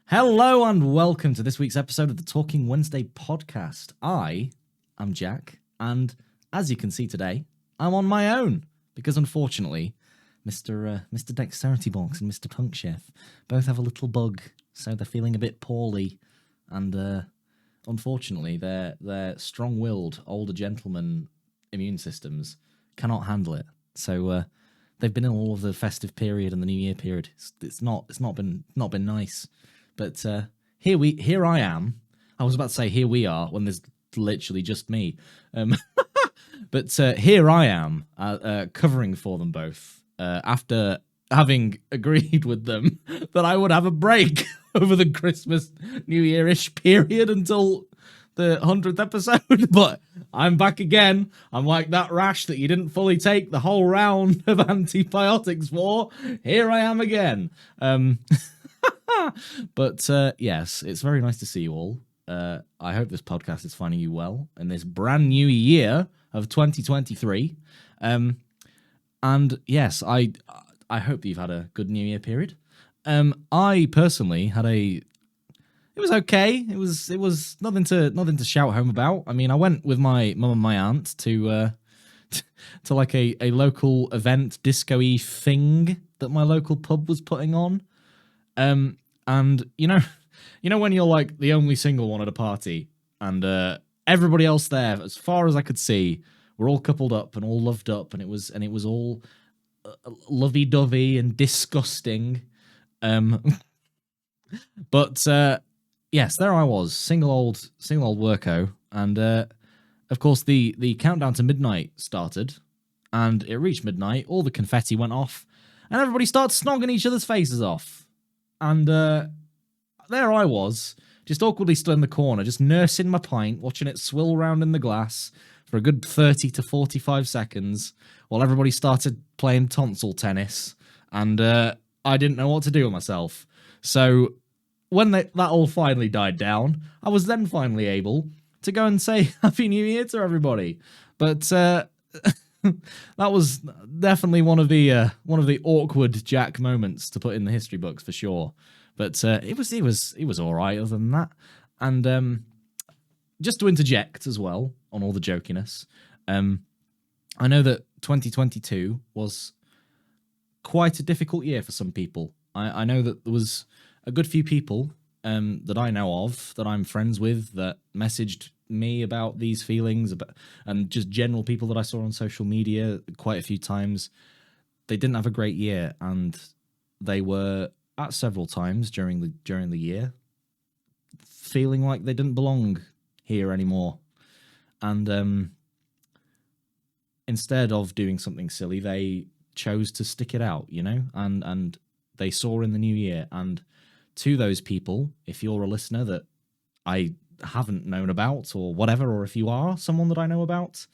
Hello and welcome to this week's episode of the Talking Wednesday podcast. I am Jack, and as you can see today, I'm on my own because unfortunately, Mr. Dexteritybox and Mr. Punk Chef both have a little bug, so they're feeling a bit poorly, and unfortunately, their strong-willed older gentleman immune systems cannot handle it. So they've been in all of the festive period and the New Year period. It's not been nice. But here I am. I was about to say here we are when there's literally just me. But here I am covering for them both after having agreed with them that I would have a break over the Christmas New Year-ish period until the 100th episode. But I'm back again. I'm like that rash that you didn't fully take the whole round of antibiotics for. Here I am again. But yes, it's very nice to see you all. I hope this podcast is finding you well in this brand new year of 2023. And yes, I hope that you've had a good New Year period. I personally had it was okay. It was nothing to shout home about. I mean, I went with my mum and my aunt to like a local event disco-y thing that my local pub was putting on. And you know when you're like the only single one at a party, and everybody else there, as far as I could see, were all coupled up and all loved up, and it was all lovey-dovey and disgusting. But yes, there I was, single old Worko, and of course the countdown to midnight started, and it reached midnight. All the confetti went off, and everybody started snogging each other's faces off. And there I was, just awkwardly stood in the corner, just nursing my pint, watching it swill round in the glass for a good 30 to 45 seconds, while everybody started playing tonsil tennis, and I didn't know what to do with myself. So when that all finally died down, I was then finally able to go and say Happy New Year to everybody. But that was definitely one of the awkward Jack moments to put in the history books for sure. But it was all right other than that. And just to interject as well on all the jokiness, I know that 2022 was quite a difficult year for some people. I know that there was a good few people that I know of, that I'm friends with, that messaged me about these feelings, and just general people that I saw on social media quite a few times. They didn't have a great year, and they were at several times during the year feeling like they didn't belong here anymore. And instead of doing something silly, they chose to stick it out, and they saw in the new year. And to those people, if you're a listener that I haven't known about or whatever, or if you are someone that I know about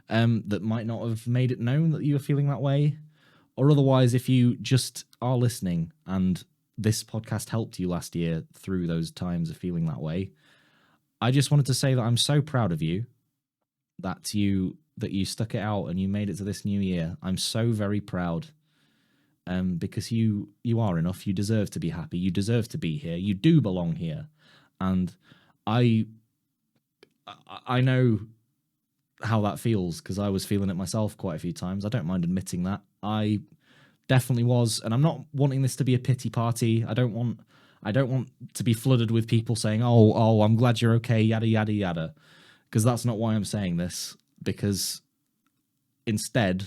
that might not have made it known that you were feeling that way, or otherwise if you just are listening and this podcast helped you last year through those times of feeling that way, I just wanted to say that I'm so proud of you that you stuck it out and you made it to this new year. I'm so very proud. Because you are enough. You deserve to be happy. You deserve to be here. You do belong here. And I know how that feels, because I was feeling it myself quite a few times. I don't mind admitting that. I definitely was, and I'm not wanting this to be a pity party. I don't want to be flooded with people saying, "Oh, I'm glad you're okay," yada yada yada, because that's not why I'm saying this. Because instead,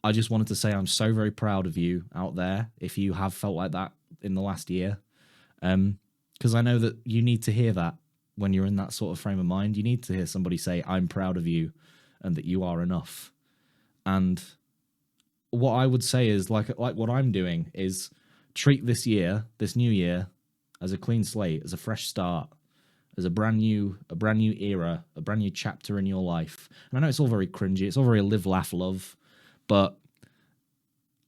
I just wanted to say I'm so very proud of you out there if you have felt like that in the last year. Because I know that you need to hear that when you're in that sort of frame of mind. You need to hear somebody say, I'm proud of you and that you are enough. And what I would say is, like what I'm doing, is treat this year, this new year, as a clean slate, as a fresh start, as a brand new era, a brand new chapter in your life. And I know it's all very cringy, it's all very live, laugh, love. But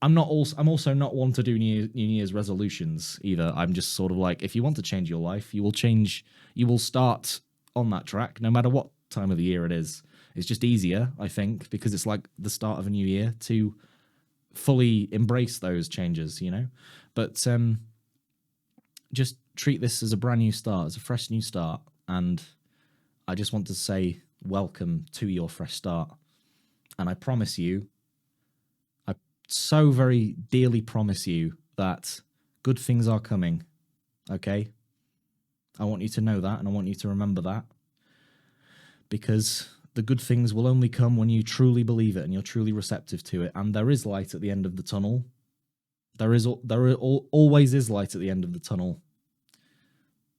I'm also not one to do New Year's resolutions either. I'm just sort of like, if you want to change your life, you will start on that track, no matter what time of the year it is. It's just easier, I think, because it's like the start of a new year, to fully embrace those changes, But just treat this as a brand new start, as a fresh new start. And I just want to say welcome to your fresh start. And I promise you, I so very dearly promise you that good things are coming. Okay? I want you to know that, and I want you to remember that. Because the good things will only come when you truly believe it and you're truly receptive to it. And there is light at the end of the tunnel. Always is light at the end of the tunnel.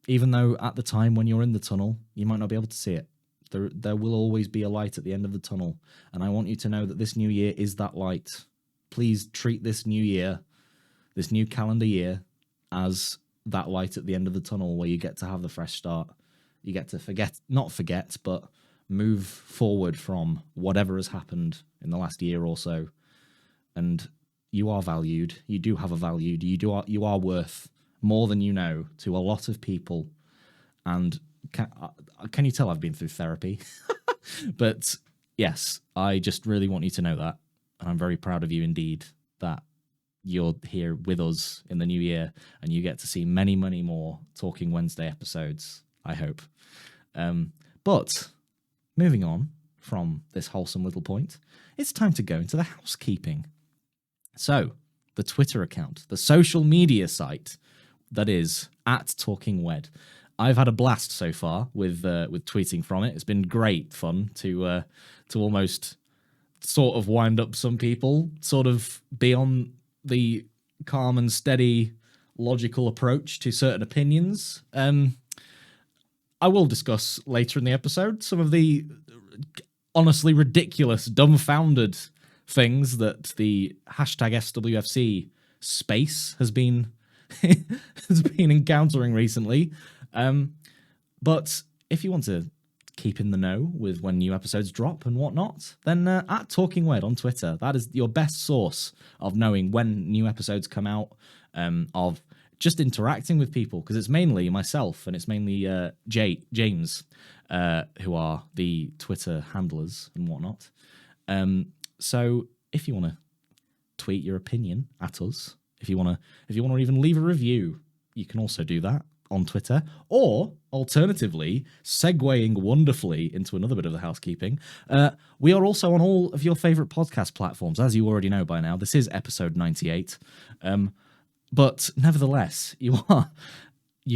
Even though at the time when you're in the tunnel, you might not be able to see it. There will always be a light at the end of the tunnel. And I want you to know that this new year is that light. Please treat this new year, this new calendar year, as that light at the end of the tunnel where you get to have the fresh start. You get to not forget, but move forward from whatever has happened in the last year or so. And you are valued. You do have a value. You are worth more than you know to a lot of people. And can you tell I've been through therapy? But yes, I just really want you to know that. And I'm very proud of you indeed that you're here with us in the new year and you get to see many, many more Talking Wednesday episodes, I hope. But moving on from this wholesome little point, it's time to go into the housekeeping. So, the Twitter account, the social media site that is at Talking Wed. I've had a blast so far with tweeting from it. It's been great fun to almost sort of wind up some people, sort of be on the calm and steady, logical approach to certain opinions. I will discuss later in the episode some of the honestly ridiculous, dumbfounded things that the hashtag SWFC space has been encountering recently. But if you want to keep in the know with when new episodes drop and whatnot, then at Talking Wed on Twitter, that is your best source of knowing when new episodes come out, of just interacting with people, because it's mainly myself and it's mainly James, who are the Twitter handlers and whatnot. So if you want to tweet your opinion at us, if you want to even leave a review, you can also do that on Twitter, or alternatively, segueing wonderfully into another bit of the housekeeping, we are also on all of your favorite podcast platforms, as you already know by now. This is episode 98. But nevertheless, you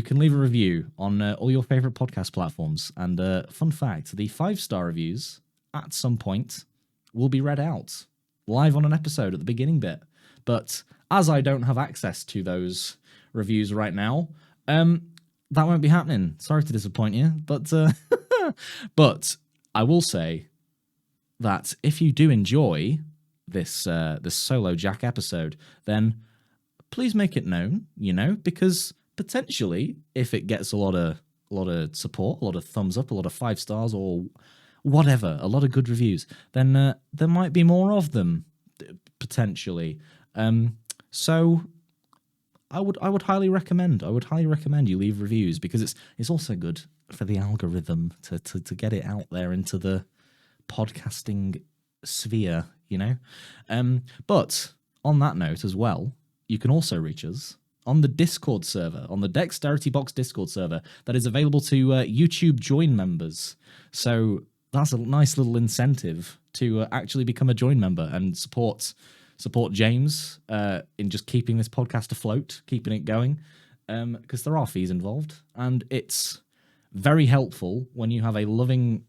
can leave a review on all your favorite podcast platforms. And fun fact, the 5-star reviews at some point will be read out live on an episode at the beginning bit. But as I don't have access to those reviews right now, that won't be happening. Sorry to disappoint you, but but I will say that if you do enjoy this solo Jack episode, then please make it known, because potentially if it gets a lot of support, a lot of thumbs up, a lot of 5 stars or whatever, a lot of good reviews, then there might be more of them potentially. So I would highly recommend you leave reviews, because it's also good for the algorithm to get it out there into the podcasting sphere, But on that note as well, you can also reach us on the Discord server, on the dexteritybox Discord server that is available to YouTube Join members. So that's a nice little incentive to actually become a Join member and support James in just keeping this podcast afloat, keeping it going, because there are fees involved, and it's very helpful when you have a loving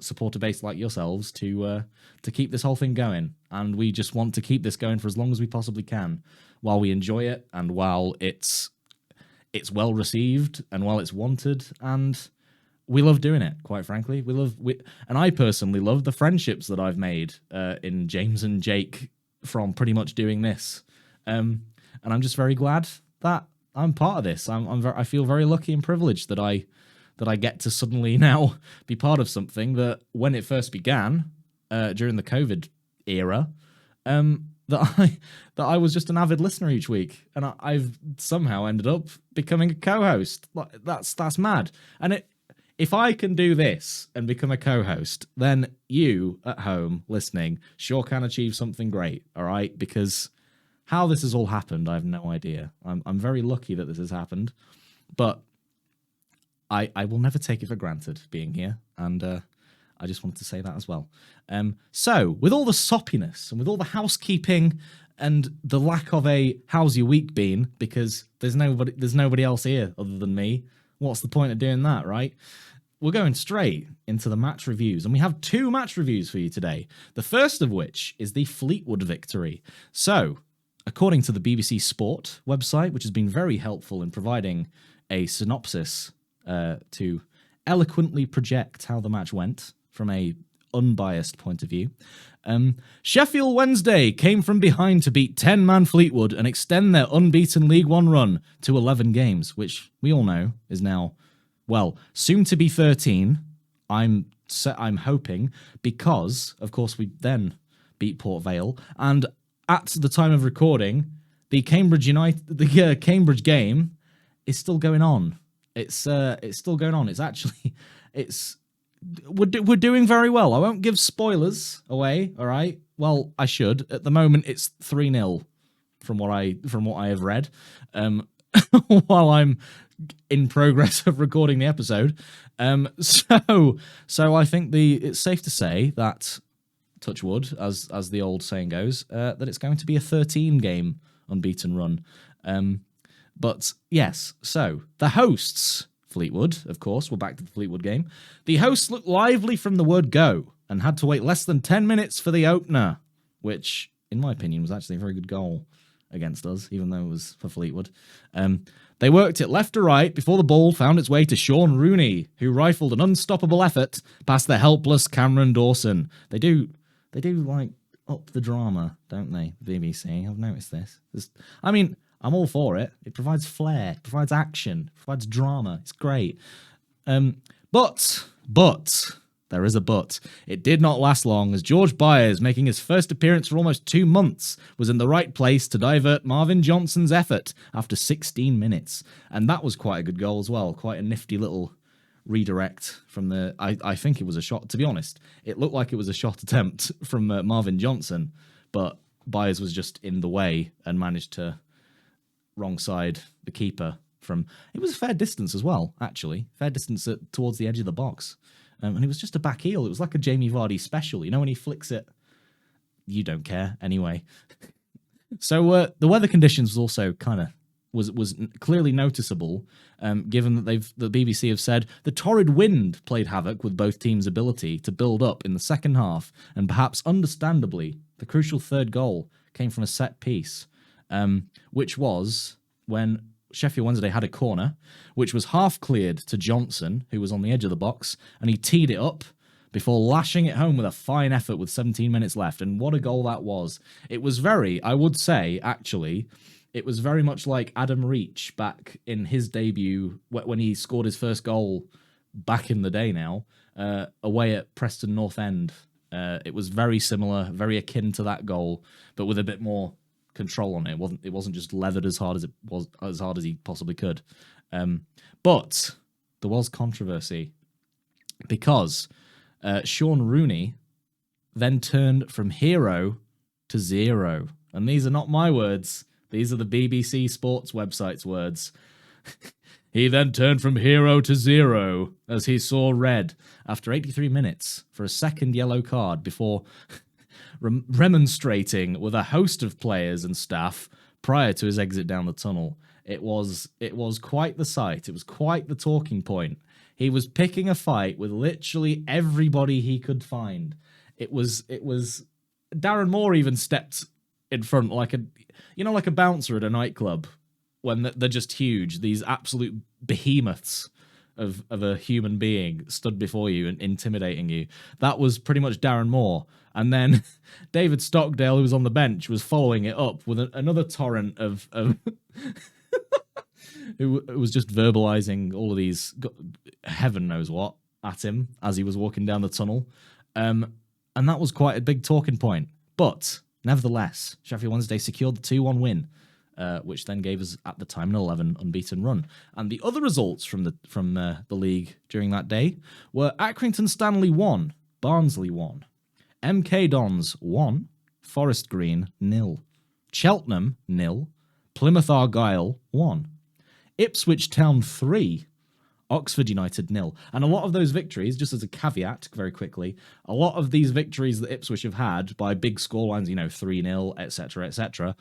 supporter base like yourselves to keep this whole thing going. And we just want to keep this going for as long as we possibly can, while we enjoy it and while it's well received and while it's wanted. And we love doing it, quite frankly. And I personally love the friendships that I've made in James and Jake from pretty much doing this, and I'm just very glad that I'm part of this. I feel very lucky and privileged that I get to suddenly now be part of something that, when it first began during the COVID era, that I was just an avid listener each week, and I've somehow ended up becoming a co-host. That's mad. And if I can do this and become a co-host, then you at home listening sure can achieve something great, all right? Because how this has all happened, I have no idea. I'm very lucky that this has happened. But I will never take it for granted being here, and I just wanted to say that as well. So, with all the soppiness and with all the housekeeping and the lack of a how's your week been, because there's nobody else here other than me, what's the point of doing that, right? We're going straight into the match reviews, and we have 2 match reviews for you today. The first of which is the Fleetwood victory. So, according to the BBC Sport website, which has been very helpful in providing a synopsis to eloquently project how the match went from a unbiased point of view. Sheffield Wednesday came from behind to beat 10-man Fleetwood and extend their unbeaten League One run to 11 games, which we all know is now, well, soon to be 13. I'm hoping, because, of course, we then beat Port Vale, and at the time of recording, the Cambridge game is still going on. It's still going on. We're doing very well. I won't give spoilers away. All right. Well, I should. At the moment, it's 3-0 from what I have read. While I'm in progress of recording the episode. So I think it's safe to say that, touch wood, as the old saying goes, that it's going to be a 13-game unbeaten run. But yes, so the hosts, Fleetwood, of course, we're back to the Fleetwood game. The hosts looked lively from the word go and had to wait less than 10 minutes for the opener, which, in my opinion, was actually a very good goal against us, even though it was for Fleetwood. They worked it left to right before the ball found its way to Sean Rooney, who rifled an unstoppable effort past the helpless Cameron Dawson. They do like up the drama, don't they? The BBC. I've noticed this. I'm all for it. It provides flair, it provides action, it provides drama. It's great. But there is a but. It did not last long, as George Byers, making his first appearance for almost 2 months, was in the right place to divert Marvin Johnson's effort after 16 minutes. And that was quite a good goal as well. Quite a nifty little redirect from I think it was a shot, to be honest. It looked like it was a shot attempt from Marvin Johnson, but Byers was just in the way and managed to wrong side the keeper from... It was a fair distance as well, actually. Fair distance towards the edge of the box. And it was just a back heel. It was like a Jamie Vardy special. You know when he flicks it? You don't care, anyway. So the weather conditions was also kind of... was clearly noticeable, given that the BBC have said the torrid wind played havoc with both teams' ability to build up in the second half, and perhaps understandably, the crucial third goal came from a set piece, which was when Sheffield Wednesday had a corner, which was half cleared to Johnson, who was on the edge of the box, and he teed it up before lashing it home with a fine effort with 17 minutes left. And what a goal that was. It was I would say, actually, it was very much like Adam Reach back in his debut when he scored his first goal back in the day now, away at Preston North End. It was very similar, very akin to that goal, but with a bit more control on it. It wasn't just leathered as hard as he possibly could. But there was controversy because Sean Rooney then turned from hero to zero. And these are not my words. These are the BBC Sports website's words. He then turned from hero to zero as he saw red after 83 minutes for a second yellow card before remonstrating with a host of players and staff prior to his exit down the tunnel. It was quite the sight. It was quite the talking point. He was picking a fight with literally everybody he could find. It was Darren Moore even stepped in front like a bouncer at a nightclub when they're just huge. These absolute behemoths of a human being stood before you and intimidating you. That was pretty much Darren Moore. And then David Stockdale, who was on the bench, was following it up with another torrent of who was just verbalizing all of these, heaven knows what, at him as he was walking down the tunnel. And that was quite a big talking point. But nevertheless, Sheffield Wednesday secured the 2-1 win, which then gave us, at the time, an 11 unbeaten run. And the other results from the league during that day were Accrington Stanley 1, Barnsley 1, MK Dons 1, Forest Green 0, Cheltenham 0, Plymouth Argyle 1, Ipswich Town 3, Oxford United 0. And a lot of those victories, just as a caveat, very quickly, a lot of these victories that Ipswich have had by big scorelines, 3-0, etc.,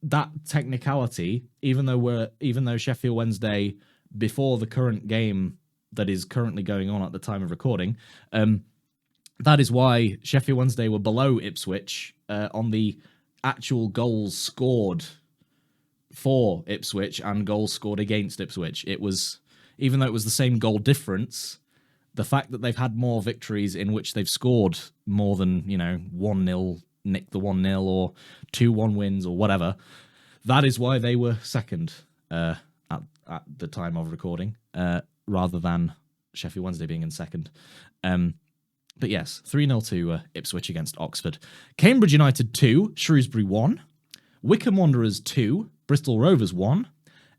that technicality, even though Sheffield Wednesday, before the current game that is currently going on at the time of recording, that is why Sheffield Wednesday were below Ipswich on the actual goals scored for Ipswich and goals scored against Ipswich. It was, even though it was the same goal difference, the fact that they've had more victories in which they've scored more than 1-0, nicked the 1-0, or 2-1 wins or whatever, that is why they were second at the time of recording, rather than Sheffield Wednesday being in second. But yes, 3-0 to Ipswich against Oxford. Cambridge United 2, Shrewsbury 1. Wycombe Wanderers 2, Bristol Rovers 1.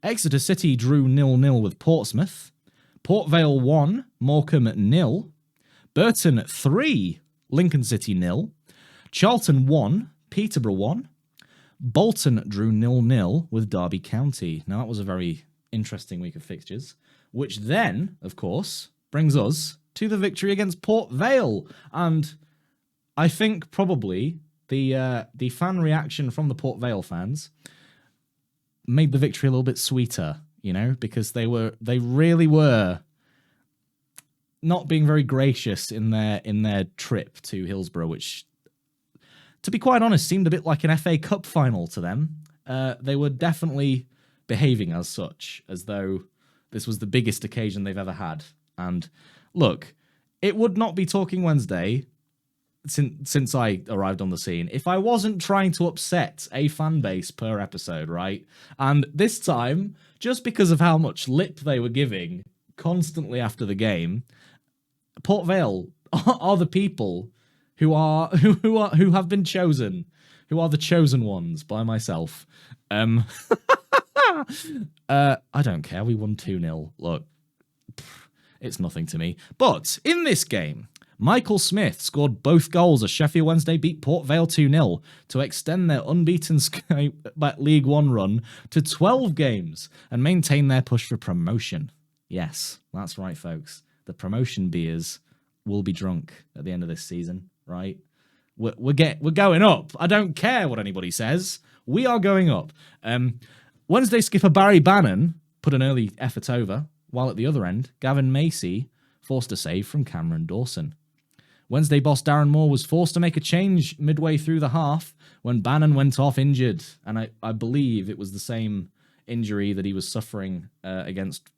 Exeter City drew 0-0 with Portsmouth. Port Vale 1, Morecambe 0. Burton 3, Lincoln City 0. Charlton 1, Peterborough 1. Bolton drew 0-0 with Derby County. Now, that was a very interesting week of fixtures, which then, of course, brings us to the victory against Port Vale. And I think probably the fan reaction from the Port Vale fans made the victory a little bit sweeter, because they really were not being very gracious in their trip to Hillsborough, which, to be quite honest, seemed a bit like an FA Cup final to them. They were definitely behaving as such, as though this was the biggest occasion they've ever had. And look, it would not be Talking Wednesday since I arrived on the scene if I wasn't trying to upset a fan base per episode, right? And this time, just because of how much lip they were giving constantly after the game, Port Vale are the people who have been chosen, who are the chosen ones by myself. I don't care. We won 2-0. Look, it's nothing to me. But in this game, Michael Smith scored both goals as Sheffield Wednesday beat Port Vale 2-0 to extend their unbeaten League One run to 12 games and maintain their push for promotion. Yes, that's right, folks. The promotion beers will be drunk at the end of this season, right? We're going up. I don't care what anybody says. We are going up. Wednesday skipper Barry Bannon put an early effort over, while at the other end, Gavin Macy forced a save from Cameron Dawson. Wednesday boss Darren Moore was forced to make a change midway through the half when Bannon went off injured, and I believe it was the same injury that he was suffering against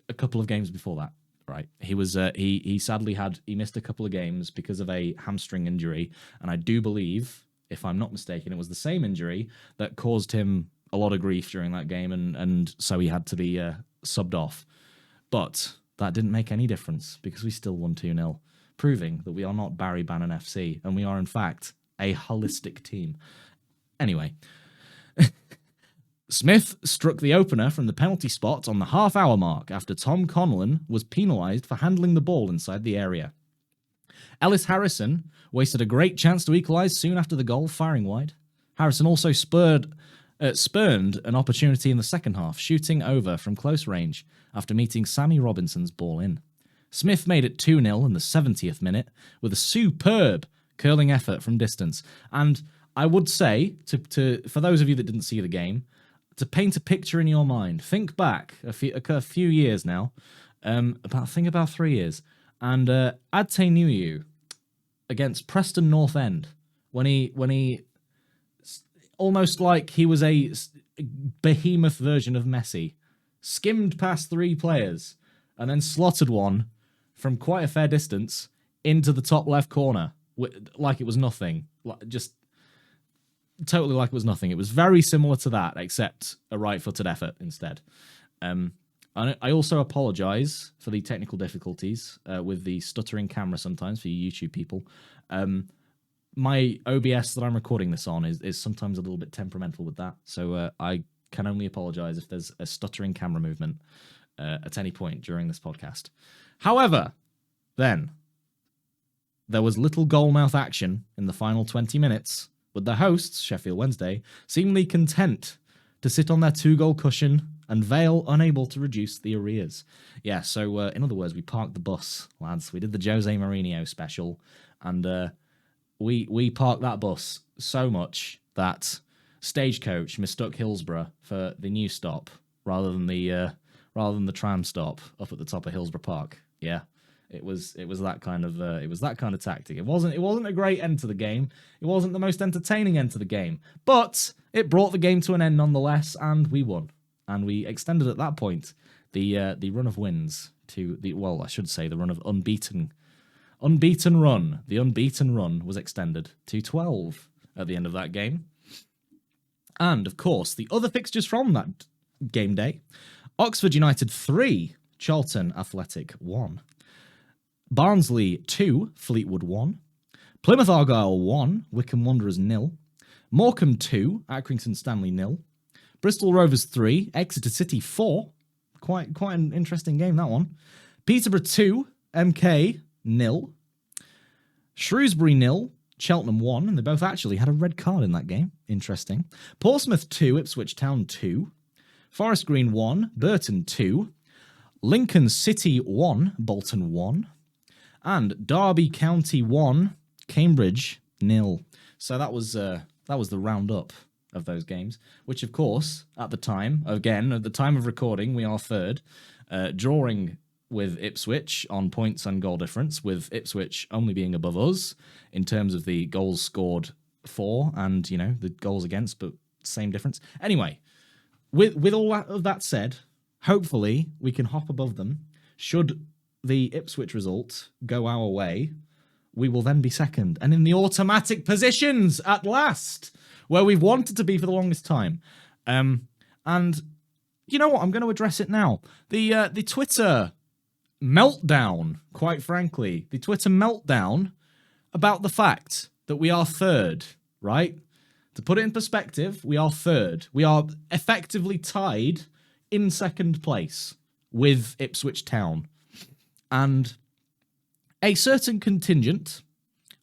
a couple of games before that. Right, he sadly missed a couple of games because of a hamstring injury, and I do believe, if I'm not mistaken, it was the same injury that caused him a lot of grief during that game, and so he had to be subbed off. But that didn't make any difference because we still won 2-0, proving that we are not Barry Bannon FC, and we are in fact a holistic team. Anyway, Smith struck the opener from the penalty spot on the half-hour mark after Tom Conlon was penalised for handling the ball inside the area. Ellis Harrison wasted a great chance to equalise soon after the goal, firing wide. Harrison also spurned an opportunity in the second half, shooting over from close range after meeting Sammy Robinson's ball in. Smith made it 2-0 in the 70th minute with a superb curling effort from distance. And I would say, for those of you that didn't see the game, to paint a picture in your mind, think back a few years now, about 3 years, and Adtei Nuyu against Preston North End, when he almost like he was a behemoth version of Messi, skimmed past 3 players and then slotted one from quite a fair distance into the top left corner, like it was nothing, just totally like it was nothing. It was very similar to that, except a right-footed effort instead. I also apologise for the technical difficulties with the stuttering camera sometimes for you YouTube people. My OBS that I'm recording this on is sometimes a little bit temperamental with that, so I can only apologise if there's a stuttering camera movement at any point during this podcast. However, then, there was little goalmouth action in the final 20 minutes, with the hosts, Sheffield Wednesday, seemingly content to sit on their 2-goal cushion, and Vale unable to reduce the arrears. Yeah, so in other words, we parked the bus, lads. We did the Jose Mourinho special, and we parked that bus so much that Stagecoach mistook Hillsborough for the new stop rather than the tram stop up at the top of Hillsborough Park. Yeah. It was that kind of tactic. It wasn't a great end to the game. It wasn't the most entertaining end to the game, but it brought the game to an end nonetheless, and we won. And we extended at that point the run of wins to the run of unbeaten run. The unbeaten run was extended to 12 at the end of that game. And of course, the other fixtures from that game day: Oxford United 3, Charlton Athletic 1. Barnsley 2, Fleetwood 1. Plymouth Argyle 1, Wycombe Wanderers 0. Morecambe 2, Accrington Stanley 0. Bristol Rovers 3, Exeter City 4. Quite an interesting game, that one. Peterborough 2, MK 0. Shrewsbury 0, Cheltenham 1, and they both actually had a red card in that game. Interesting. Portsmouth 2, Ipswich Town 2. Forest Green 1, Burton 2. Lincoln City 1, Bolton 1. And Derby County 1, Cambridge 0. So that was the roundup of those games, which of course, at the time of recording, we are third, drawing with Ipswich on points and goal difference, with Ipswich only being above us in terms of the goals scored for and, the goals against, but same difference. Anyway, with all of that said, hopefully we can hop above them. Should the Ipswich result go our way, we will then be second and in the automatic positions at last, where we've wanted to be for the longest time. And you know what? I'm going to address it now. The Twitter meltdown, quite frankly, the Twitter meltdown about the fact that we are third, right? To put it in perspective, we are third. We are effectively tied in second place with Ipswich Town. And a certain contingent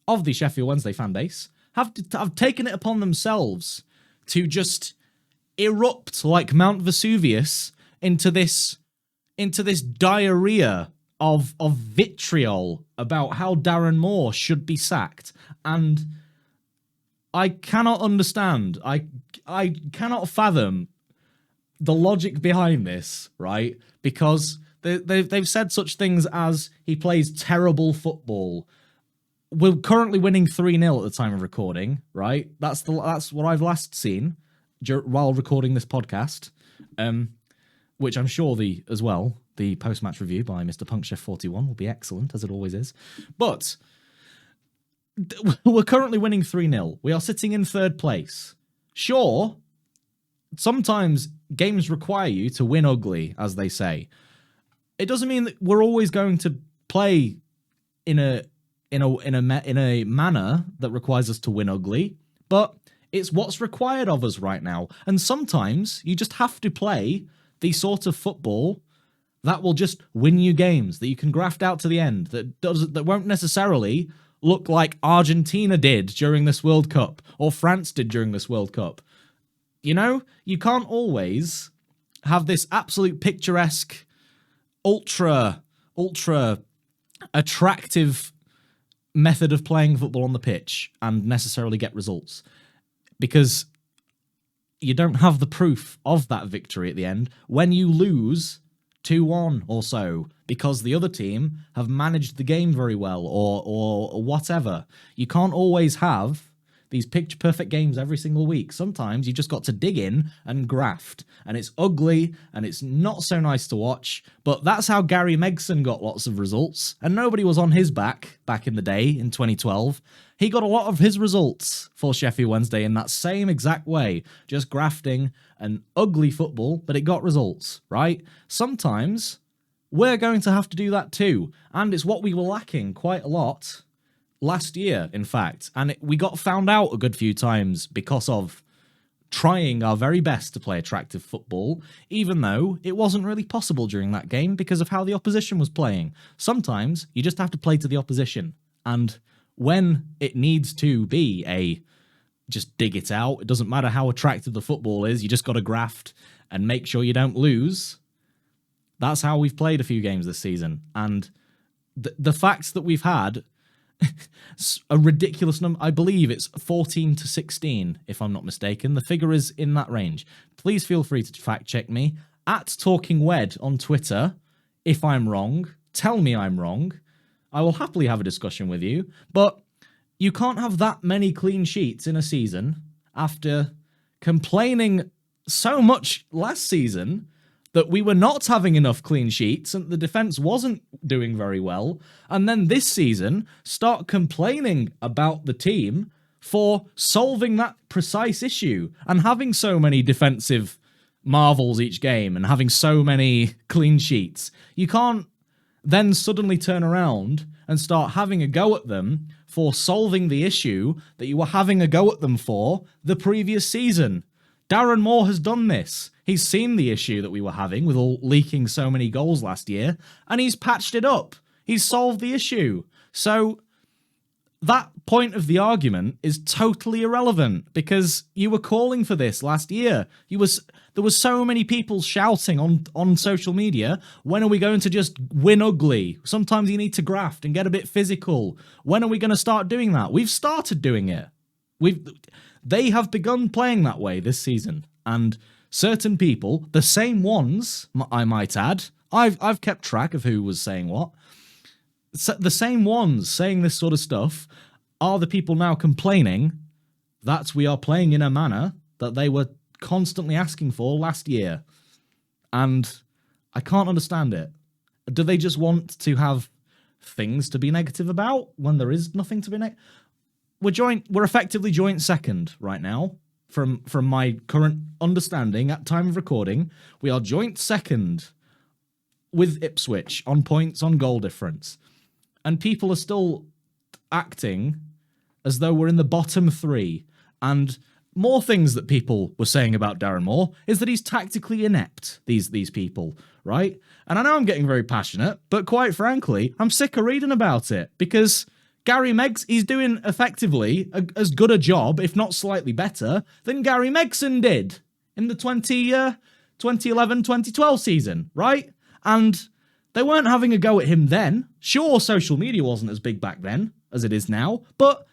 of the Sheffield Wednesday fan base have taken it upon themselves to just erupt like Mount Vesuvius into this diarrhea of vitriol about how Darren Moore should be sacked. And I cannot understand. I cannot fathom the logic behind this, right? Because they've said such things as he plays terrible football. We're currently winning 3-0 at the time of recording, right? That's what I've last seen while recording this podcast, which I'm sure the post-match review by Mr. Punkchef41 will be excellent, as it always is. But we're currently winning 3-0. We are sitting in third place. Sure, sometimes games require you to win ugly, as they say. It doesn't mean that we're always going to play in a manner that requires us to win ugly, but it's what's required of us right now. And sometimes you just have to play the sort of football that will just win you games, that you can graft out to the end, that won't necessarily look like Argentina did during this World Cup or France did during this World Cup. You can't always have this absolute picturesque, ultra attractive method of playing football on the pitch and necessarily get results, because you don't have the proof of that victory at the end when you lose 2-1 or so because the other team have managed the game very well or whatever. You can't always have these picture-perfect games every single week. Sometimes you just got to dig in and graft, and it's ugly, and it's not so nice to watch, but that's how Gary Megson got lots of results, and nobody was on his back in the day in 2012. He got a lot of his results for Sheffield Wednesday in that same exact way, just grafting and ugly football, but it got results, right? Sometimes we're going to have to do that too, and it's what we were lacking quite a lot last year, in fact, and we got found out a good few times because of trying our very best to play attractive football, even though it wasn't really possible during that game because of how the opposition was playing. Sometimes you just have to play to the opposition, and when it needs to be a just dig it out. It doesn't matter how attractive the football is. You just got to graft and make sure you don't lose. That's how we've played a few games this season. And the fact that we've had a ridiculous number, I believe it's 14 to 16, if I'm not mistaken. The figure is in that range. Please feel free to fact check me at TalkingWed on Twitter. If I'm wrong, tell me I'm wrong. I will happily have a discussion with you. But you can't have that many clean sheets in a season after complaining so much last season that we were not having enough clean sheets and the defence wasn't doing very well, and then this season start complaining about the team for solving that precise issue and having so many defensive marvels each game and having so many clean sheets. You can't then suddenly turn around and start having a go at them for solving the issue that you were having a go at them for the previous season. Darren Moore has done this. He's seen the issue that we were having with all leaking so many goals last year, and he's patched it up. He's solved the issue. So that point of the argument is totally irrelevant because you were calling for this last year. There was so many people shouting on social media, when are we going to just win ugly? Sometimes you need to graft and get a bit physical. When are we going to start doing that? We've started doing it. They have begun playing that way this season, and certain people, the same ones, I might add, I've kept track of who was saying what. The same ones saying this sort of stuff are the people now complaining that we are playing in a manner that they were constantly asking for last year. And I can't understand it. Do they just want to have things to be negative about when there is nothing to be negative? We're effectively joint second right now. From my current understanding at time of recording, we are joint second with Ipswich on points on goal difference. And people are still acting as though we're in the bottom three. And more things that people were saying about Darren Moore is that he's tactically inept, these people, right? And I know I'm getting very passionate, but quite frankly, I'm sick of reading about it because Gary Megson, he's doing effectively as good a job, if not slightly better, than Gary Megson did in the 2011-2012 season, right? And they weren't having a go at him then. Sure, social media wasn't as big back then as it is now, but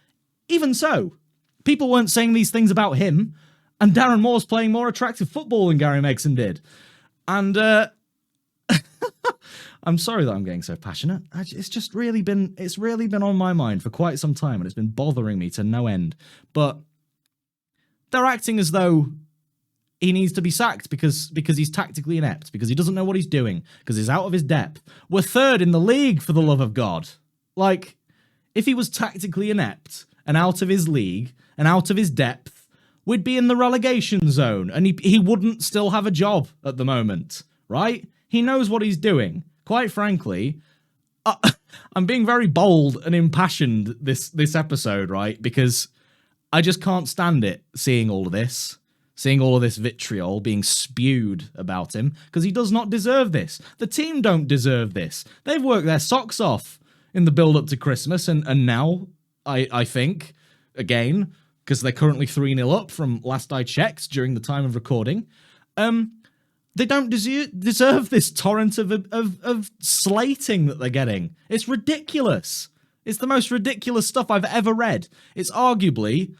even so, people weren't saying these things about him, and Darren Moore's playing more attractive football than Gary Megson did. And I'm sorry that I'm getting so passionate. It's really been on my mind for quite some time, and it's been bothering me to no end. But they're acting as though he needs to be sacked because he's tactically inept, because he doesn't know what he's doing, because he's out of his depth. We're third in the league, for the love of God. Like, if he was tactically inept and out of his league and out of his depth, we'd be in the relegation zone, and he wouldn't still have a job at the moment, right? He knows what he's doing. Quite frankly, I'm being very bold and impassioned this episode, right? Because I just can't stand it, seeing all of this vitriol being spewed about him, because he does not deserve this. The team don't deserve this. They've worked their socks off in the build-up to Christmas, and now, I think, again, because they're currently 3-0 up from last I checked during the time of recording, they don't deserve this torrent of slating that they're getting. It's ridiculous. It's the most ridiculous stuff I've ever read. It's arguably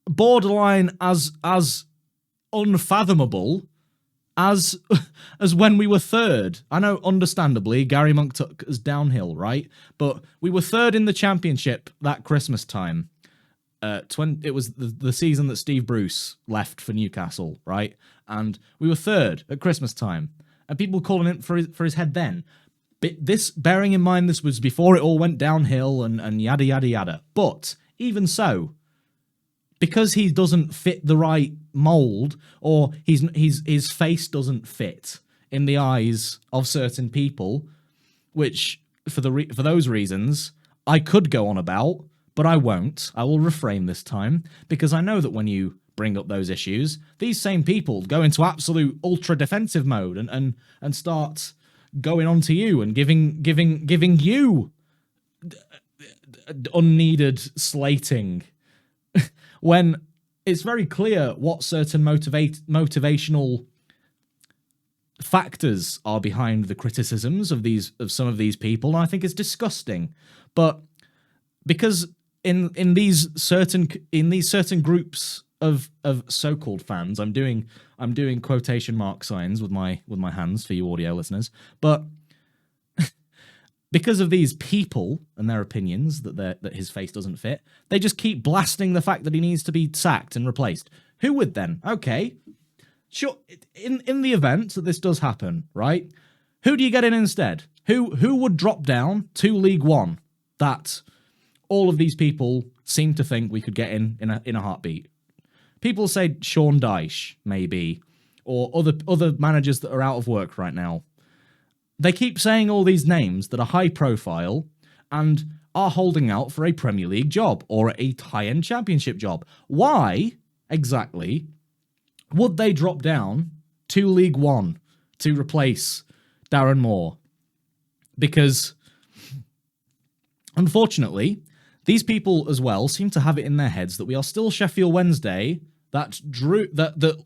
borderline as unfathomable as when we were third. I know, understandably, Gary Monk took us downhill, right? But we were third in the championship that Christmas time. It was the season that Steve Bruce left for Newcastle, right? And we were third at Christmas time, and people calling it for his head then. But this, bearing in mind, this was before it all went downhill and yada yada yada. But even so, because he doesn't fit the right mold, or his face doesn't fit in the eyes of certain people, which for those reasons I could go on about. But I won't. I will refrain this time, because I know that when you bring up those issues, these same people go into absolute ultra defensive mode and start going on to you and giving you unneeded slating. when it's very clear what certain motivational factors are behind the criticisms of some of these people, and I think it's disgusting. But because in these certain groups of so-called fans, I'm doing quotation mark signs with my hands for you audio listeners, but because of these people and their opinions that his face doesn't fit, they just keep blasting the fact that he needs to be sacked and replaced. Who would then? Okay, sure. In the event that this does happen, right? Who do you get in instead? Who would drop down to League One that all of these people seem to think we could get in a heartbeat? People say Sean Dyche, maybe, or other managers that are out of work right now. They keep saying all these names that are high profile and are holding out for a Premier League job or a high-end Championship job. Why, exactly, would they drop down to League One to replace Darren Moore? Because, unfortunately, these people as well seem to have it in their heads that we are still Sheffield Wednesday that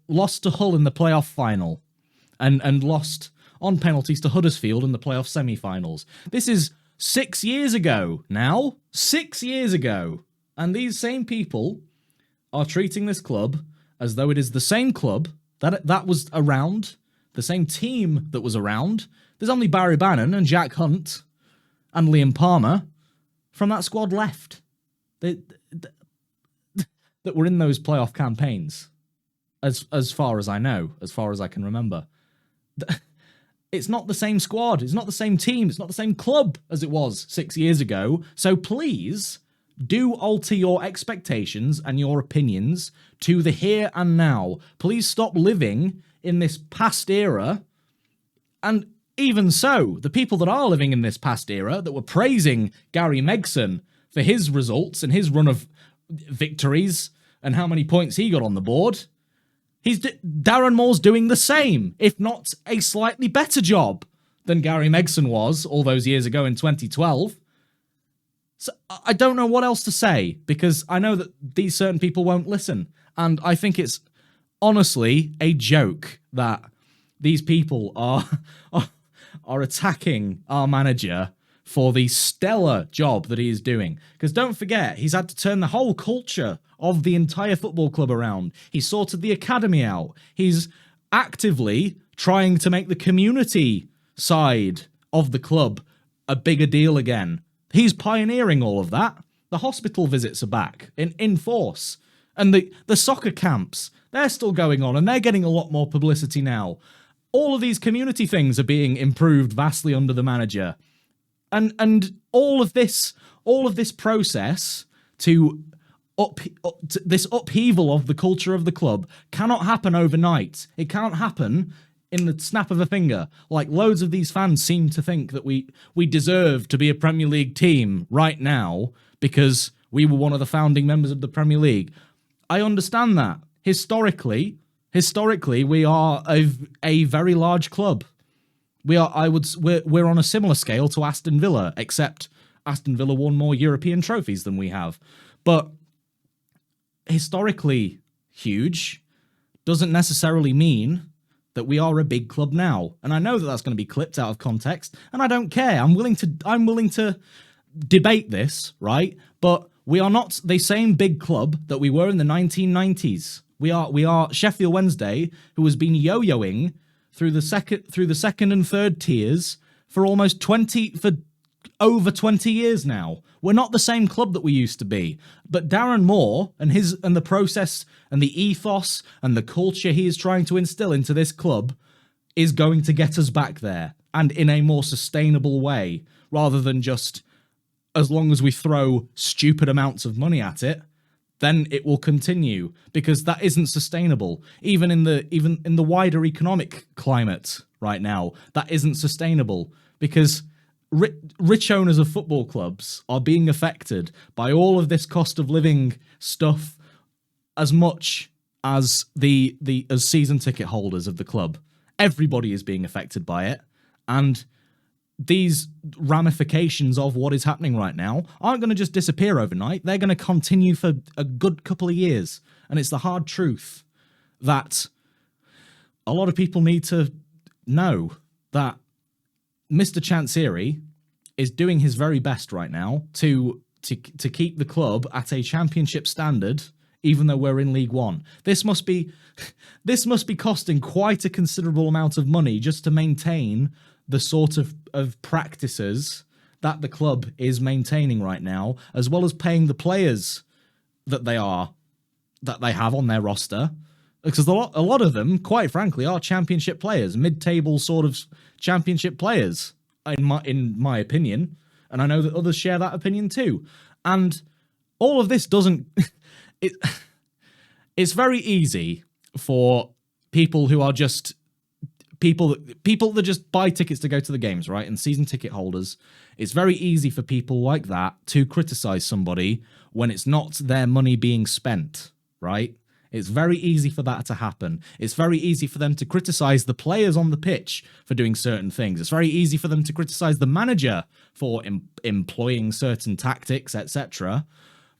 lost to Hull in the playoff final and lost on penalties to Huddersfield in the playoff semi-finals. This is 6 years ago now. 6 years ago. And these same people are treating this club as though it is the same club that was around, the same team that was around. There's only Barry Bannon and Jack Hunt and Liam Palmer from that squad left that were in those playoff campaigns, as far as I know, as far as I can remember. It's not the same squad. It's not the same team. It's not the same club as it was 6 years ago. So please do alter your expectations and your opinions to the here and now. Please stop living in this past era. And even so, the people that are living in this past era that were praising Gary Megson for his results and his run of victories and how many points he got on the board, Darren Moore's doing the same, if not a slightly better job than Gary Megson was all those years ago in 2012. So I don't know what else to say, because I know that these certain people won't listen. And I think it's honestly a joke that these people are attacking our manager for the stellar job that he is doing. Because don't forget, he's had to turn the whole culture of the entire football club around. He sorted the academy out. He's actively trying to make the community side of the club a bigger deal again. He's pioneering all of that. The hospital visits are back in force. And the soccer camps, they're still going on and they're getting a lot more publicity now. All of these community things are being improved vastly under the manager. And all of this process to this upheaval of the culture of the club cannot happen overnight. It can't happen in the snap of a finger. Like, loads of these fans seem to think that we deserve to be a Premier League team right now because we were one of the founding members of the Premier League. I understand that. Historically, we are a very large club. We're on a similar scale to Aston Villa, except Aston Villa won more European trophies than we have. But historically huge doesn't necessarily mean that we are a big club now. And I know that that's going to be clipped out of context, and I don't care. I'm willing to debate this, right? But we are not the same big club that we were in the 1990s. We are Sheffield Wednesday, who has been yo-yoing through the second and third tiers for over 20 years now. We're not the same club that we used to be. But Darren Moore and the process and the ethos and the culture he is trying to instill into this club is going to get us back there, and in a more sustainable way, rather than just as long as we throw stupid amounts of money at it, then it will continue, because that isn't sustainable. Even in the wider economic climate right now, that isn't sustainable, because rich owners of football clubs are being affected by all of this cost of living stuff as much as as season ticket holders of the club. Everybody is being affected by it, and these ramifications of what is happening right now aren't going to just disappear overnight. They're going to continue for a good couple of years. And it's the hard truth that a lot of people need to know, that Mr. Chancery is doing his very best right now to keep the club at a championship standard, even though we're in League One. This must be costing quite a considerable amount of money just to maintain the sort of practices that the club is maintaining right now, as well as paying the players that they have on their roster. Because a lot of them, quite frankly, are championship players, mid-table sort of championship players, in my opinion. And I know that others share that opinion too. And all of this doesn't... It's very easy for people who are just... People that just buy tickets to go to the games, right? And season ticket holders. It's very easy for people like that to criticize somebody when it's not their money being spent, right? It's very easy for that to happen. It's very easy for them to criticize the players on the pitch for doing certain things. It's very easy for them to criticize the manager for employing certain tactics, etc.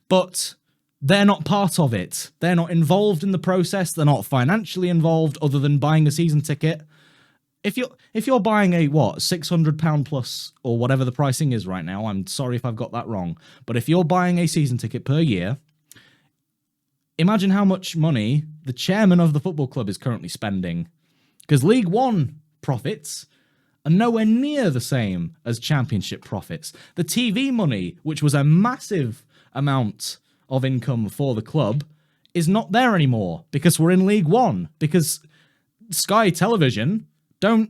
But they're not part of it. They're not involved in the process. They're not financially involved other than buying a season ticket. If you're buying a, £600 plus, or whatever the pricing is right now, I'm sorry if I've got that wrong, but if you're buying a season ticket per year, imagine how much money the chairman of the football club is currently spending. Because League One profits are nowhere near the same as Championship profits. The TV money, which was a massive amount of income for the club, is not there anymore because we're in League One. Because Sky Television don't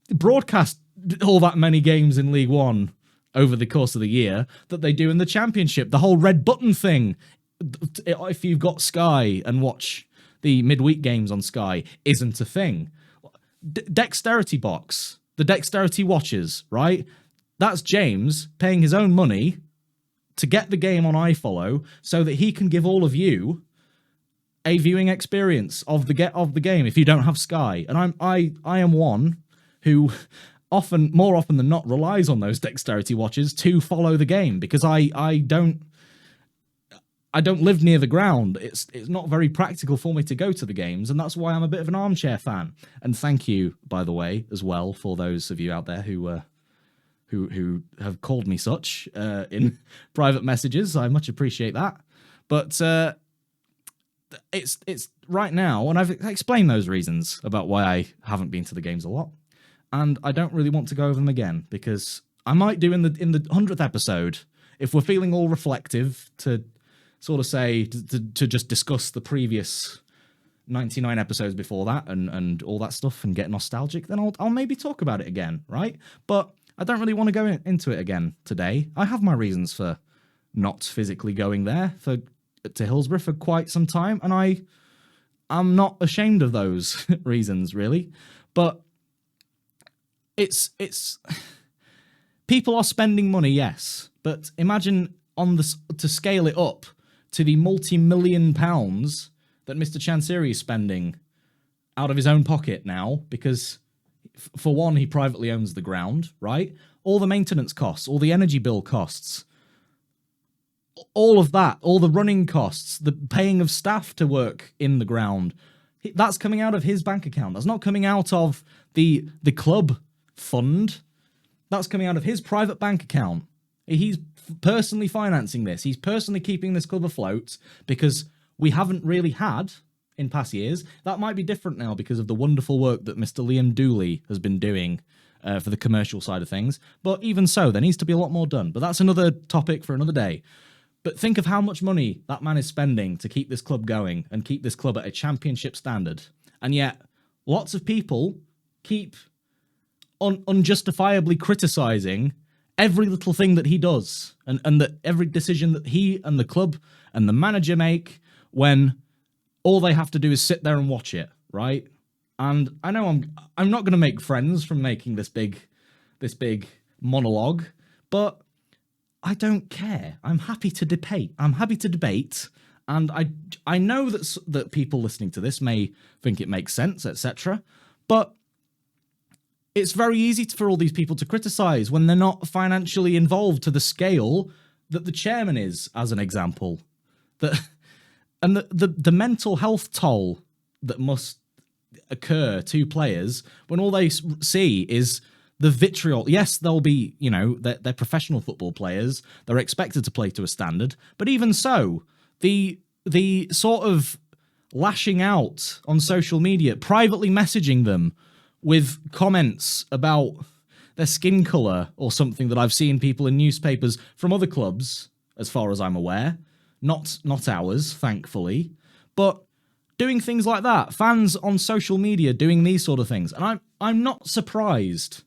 broadcast all that many games in League One over the course of the year that they do in the Championship. The whole red button thing, if you've got Sky and watch the midweek games on Sky, isn't a thing. Dexteritybox, the Dexterity Watches, right? That's James paying his own money to get the game on iFollow so that he can give all of you a viewing experience of the game if you don't have Sky. And I am one who more often than not relies on those Dexterity Watches to follow the game, because I don't live near the ground. It's not very practical for me to go to the games, and that's why I'm a bit of an armchair fan. And thank you, by the way, as well, for those of you out there who have called me such in private messages. I much appreciate that. But it's right now, and I've explained those reasons about why I haven't been to the games a lot, and I don't really want to go over them again, because I might do in the 100th episode, if we're feeling all reflective, to sort of say, to just discuss the previous 99 episodes before that and all that stuff and get nostalgic, then I'll maybe talk about it again, right? But I don't really want to go into it again today. I have my reasons for not physically going there to Hillsborough for quite some time, and I'm not ashamed of those reasons, really. But it's people are spending money, yes, but imagine to scale it up to the multi-million pounds that Mr. Chancery is spending out of his own pocket now, because for one, he privately owns the ground, right? All the maintenance costs, all the energy bill costs, all of that, all the running costs, the paying of staff to work in the ground, that's coming out of his bank account. That's not coming out of the club fund. That's coming out of his private bank account. He's personally financing this. He's personally keeping this club afloat, because we haven't really had in past years. That might be different now because of the wonderful work that Mr. Liam Dooley has been doing for the commercial side of things. But even so, there needs to be a lot more done. But that's another topic for another day. But think of how much money that man is spending to keep this club going and keep this club at a championship standard. And yet, lots of people keep unjustifiably criticising every little thing that he does, and that every decision that he and the club and the manager make, when all they have to do is sit there and watch it, right? And I know I'm not going to make friends from making this big monologue, but I don't care. I'm happy to debate. And I know that people listening to this may think it makes sense, etc. But it's very easy for all these people to criticize when they're not financially involved to the scale that the chairman is, as an example. And the mental health toll that must occur to players when all they see is the vitriol. Yes, they'll be, they're professional football players. They're expected to play to a standard. But even so, the sort of lashing out on social media, privately messaging them with comments about their skin colour or something that I've seen people in newspapers from other clubs, as far as I'm aware, not ours, thankfully, but doing things like that, fans on social media doing these sort of things. And I'm not surprised.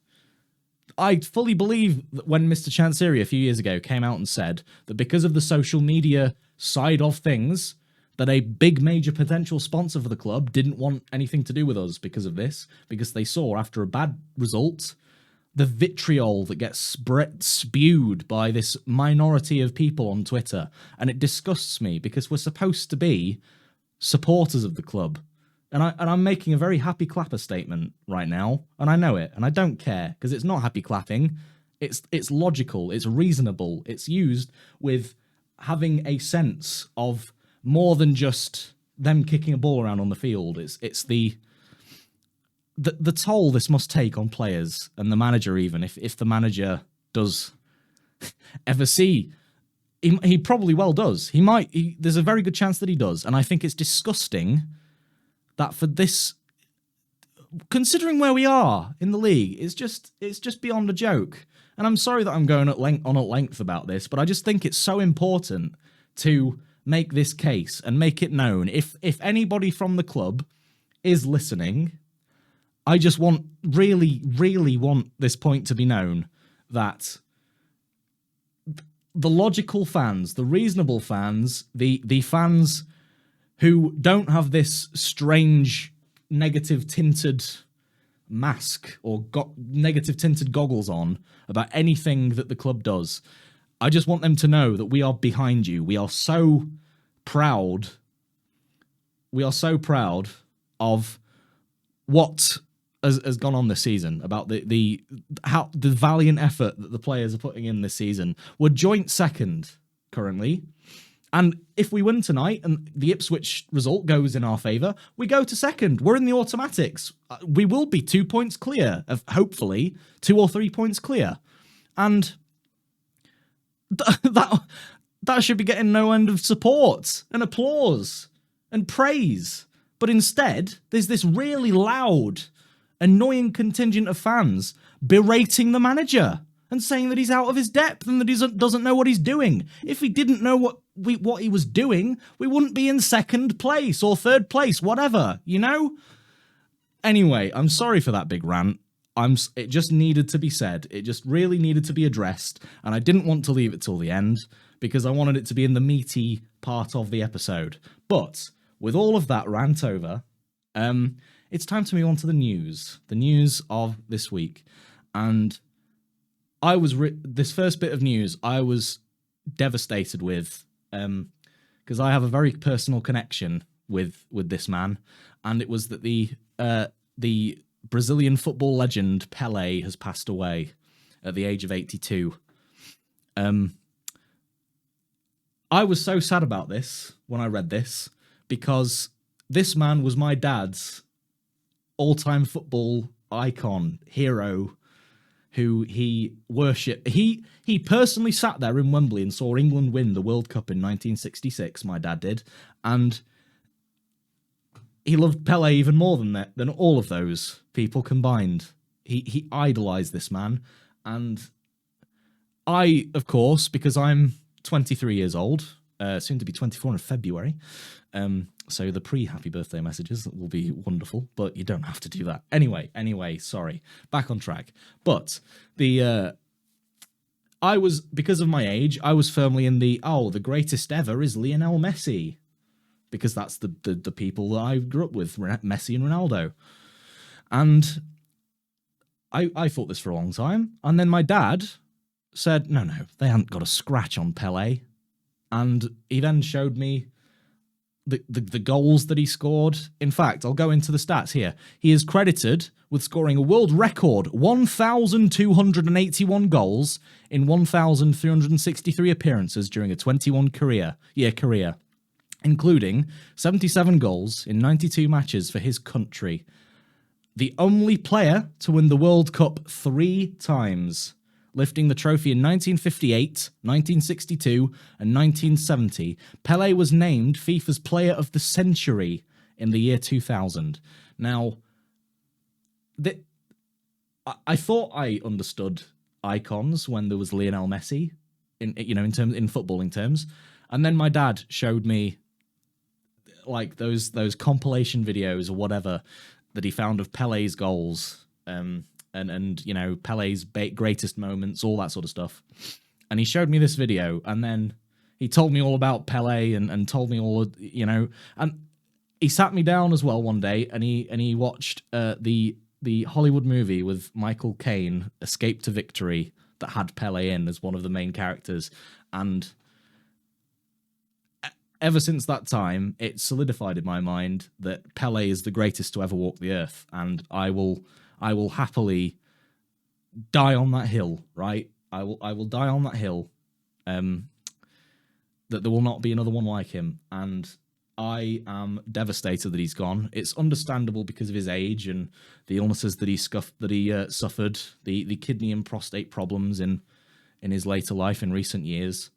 I fully believe that when Mr. Chansiri a few years ago came out and said that because of the social media side of things, that a big major potential sponsor for the club didn't want anything to do with us because of this, because they saw after a bad result the vitriol that gets spewed by this minority of people on Twitter. And it disgusts me because we're supposed to be supporters of the club. And I'm making a very happy clapper statement right now, and I know it, and I don't care, because it's not happy clapping. It's logical, it's reasonable, it's used with having a sense of more than just them kicking a ball around on the field. It's the toll this must take on players and the manager, even if the manager does ever see. He probably well does. There's a very good chance that he does, and I think it's disgusting that for this, considering where we are in the league, it's just beyond a joke. And I'm sorry that I'm going at length about this, but I just think it's so important to make this case and make it known. If anybody from the club is listening, I just really want this point to be known, that the logical fans, the reasonable fans, the fans who don't have this strange negative tinted mask or negative tinted goggles on about anything that the club does, I just want them to know that we are behind you. We are so proud. We are so proud of what has gone on this season, about the valiant effort that the players are putting in this season. We're joint second currently, and if we win tonight and the Ipswich result goes in our favour, we go to second. We're in the automatics. We will be 2 points clear of, hopefully, 2 or 3 points clear, and that should be getting no end of support and applause and praise. But instead, there's this really loud, annoying contingent of fans berating the manager and saying that he's out of his depth and that he doesn't know what he's doing. If he didn't know what he was doing, we wouldn't be in second place or third place, whatever, Anyway, I'm sorry for that big rant. It just needed to be said. It just really needed to be addressed, and I didn't want to leave it till the end because I wanted it to be in the meaty part of the episode. But with all of that rant over, it's time to move on to the news of this week. And this first bit of news I was devastated with, because I have a very personal connection with this man, and it was that the Brazilian football legend Pelé has passed away at the age of 82. I was so sad about this when I read this, because this man was my dad's all-time football icon, hero, who he worshipped. He personally sat there in Wembley and saw England win the World Cup in 1966, my dad did, and he loved Pelé even more than all of those people combined. He idolised this man, and I, of course, because I'm 23 years old, soon to be 24 in February, so the pre-happy birthday messages will be wonderful, but you don't have to do that. Anyway, sorry. Back on track. But because of my age, I was firmly in the greatest ever is Lionel Messi, because that's the people that I grew up with, Messi and Ronaldo. And I thought this for a long time, and then my dad said, no, they haven't got a scratch on Pelé. And he then showed me the goals that he scored. In fact, I'll go into the stats here. He is credited with scoring a world record 1,281 goals in 1,363 appearances during a 21-year career, including 77 goals in 92 matches for his country. The only player to win the World Cup 3 times, lifting the trophy in 1958, 1962, and 1970. Pelé was named FIFA's Player of the Century in the year 2000. Now, I thought I understood icons when there was Lionel Messi, in footballing terms, and then my dad showed me like those compilation videos or whatever that he found of Pelé's goals, and Pelé's greatest moments, all that sort of stuff. And he showed me this video, and then he told me all about Pelé and told me all, and he sat me down as well one day, and he watched the Hollywood movie with Michael Caine, Escape to Victory, that had Pelé in as one of the main characters. And ever since that time, it solidified in my mind that Pelé is the greatest to ever walk the earth, and I will happily die on that hill, right? I will die on that hill, that there will not be another one like him, and I am devastated that he's gone. It's understandable because of his age and the illnesses that he suffered, the kidney and prostate problems in his later life in recent years.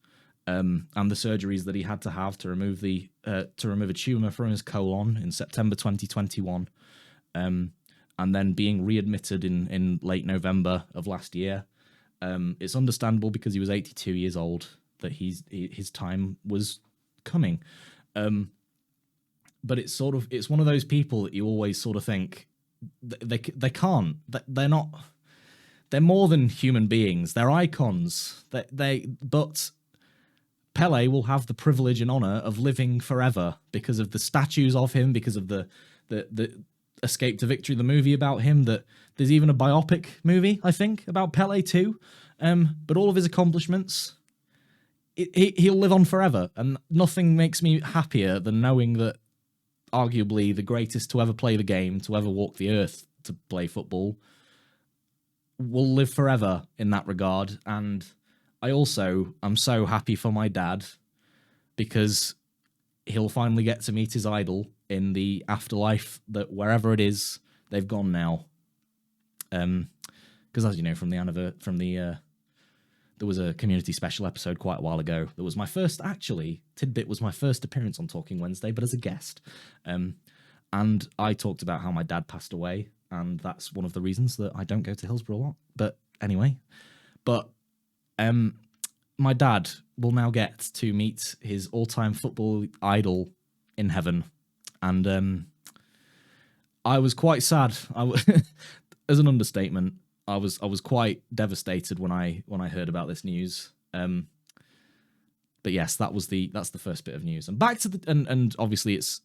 And the surgeries that he had to have to remove a tumor from his colon in September 2021, and then being readmitted in late November of last year. It's understandable because he was 82 years old that his time was coming. But it's it's one of those people that you always sort of think they can't. They're more than human beings. They're icons. But Pelé will have the privilege and honor of living forever because of the statues of him, because of the Escape to Victory, the movie about him. That there's even a biopic movie, I think, about Pelé too. But all of his accomplishments, he'll live on forever, and nothing makes me happier than knowing that arguably the greatest to ever play the game, to ever walk the earth to play football, will live forever in that regard. And I also am so happy for my dad because he'll finally get to meet his idol in the afterlife, that wherever it is, they've gone now. Because as you know, there was a community special episode quite a while ago. That was my first, Tidbit was my first appearance on Talking Wednesday, but as a guest. And I talked about how my dad passed away, and that's one of the reasons that I don't go to Hillsborough a lot. But anyway, my dad will now get to meet his all-time football idol in heaven, and I was quite sad. As an understatement, I was quite devastated when I heard about this news. But yes, that's the first bit of news. And back to and obviously it's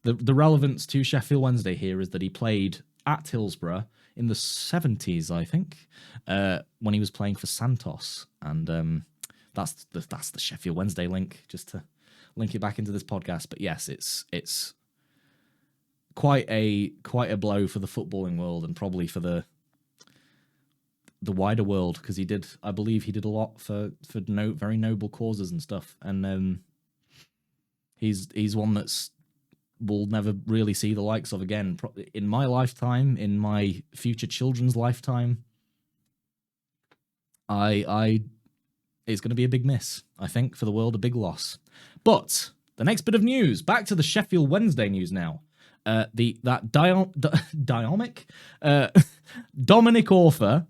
the relevance to Sheffield Wednesday here is that he played at Hillsborough in the 70s, I think, when he was playing for Santos, and that's the Sheffield Wednesday link, just to link it back into this podcast. But yes, it's quite a blow for the footballing world, and probably for the wider world, because I believe he did a lot for very noble causes and stuff, and he's one that's will never really see the likes of again in my lifetime, in my future children's lifetime. It's going to be a big miss, I think, for the world, a big loss. But the next bit of news, back to the Sheffield Wednesday news now. Dominic Orther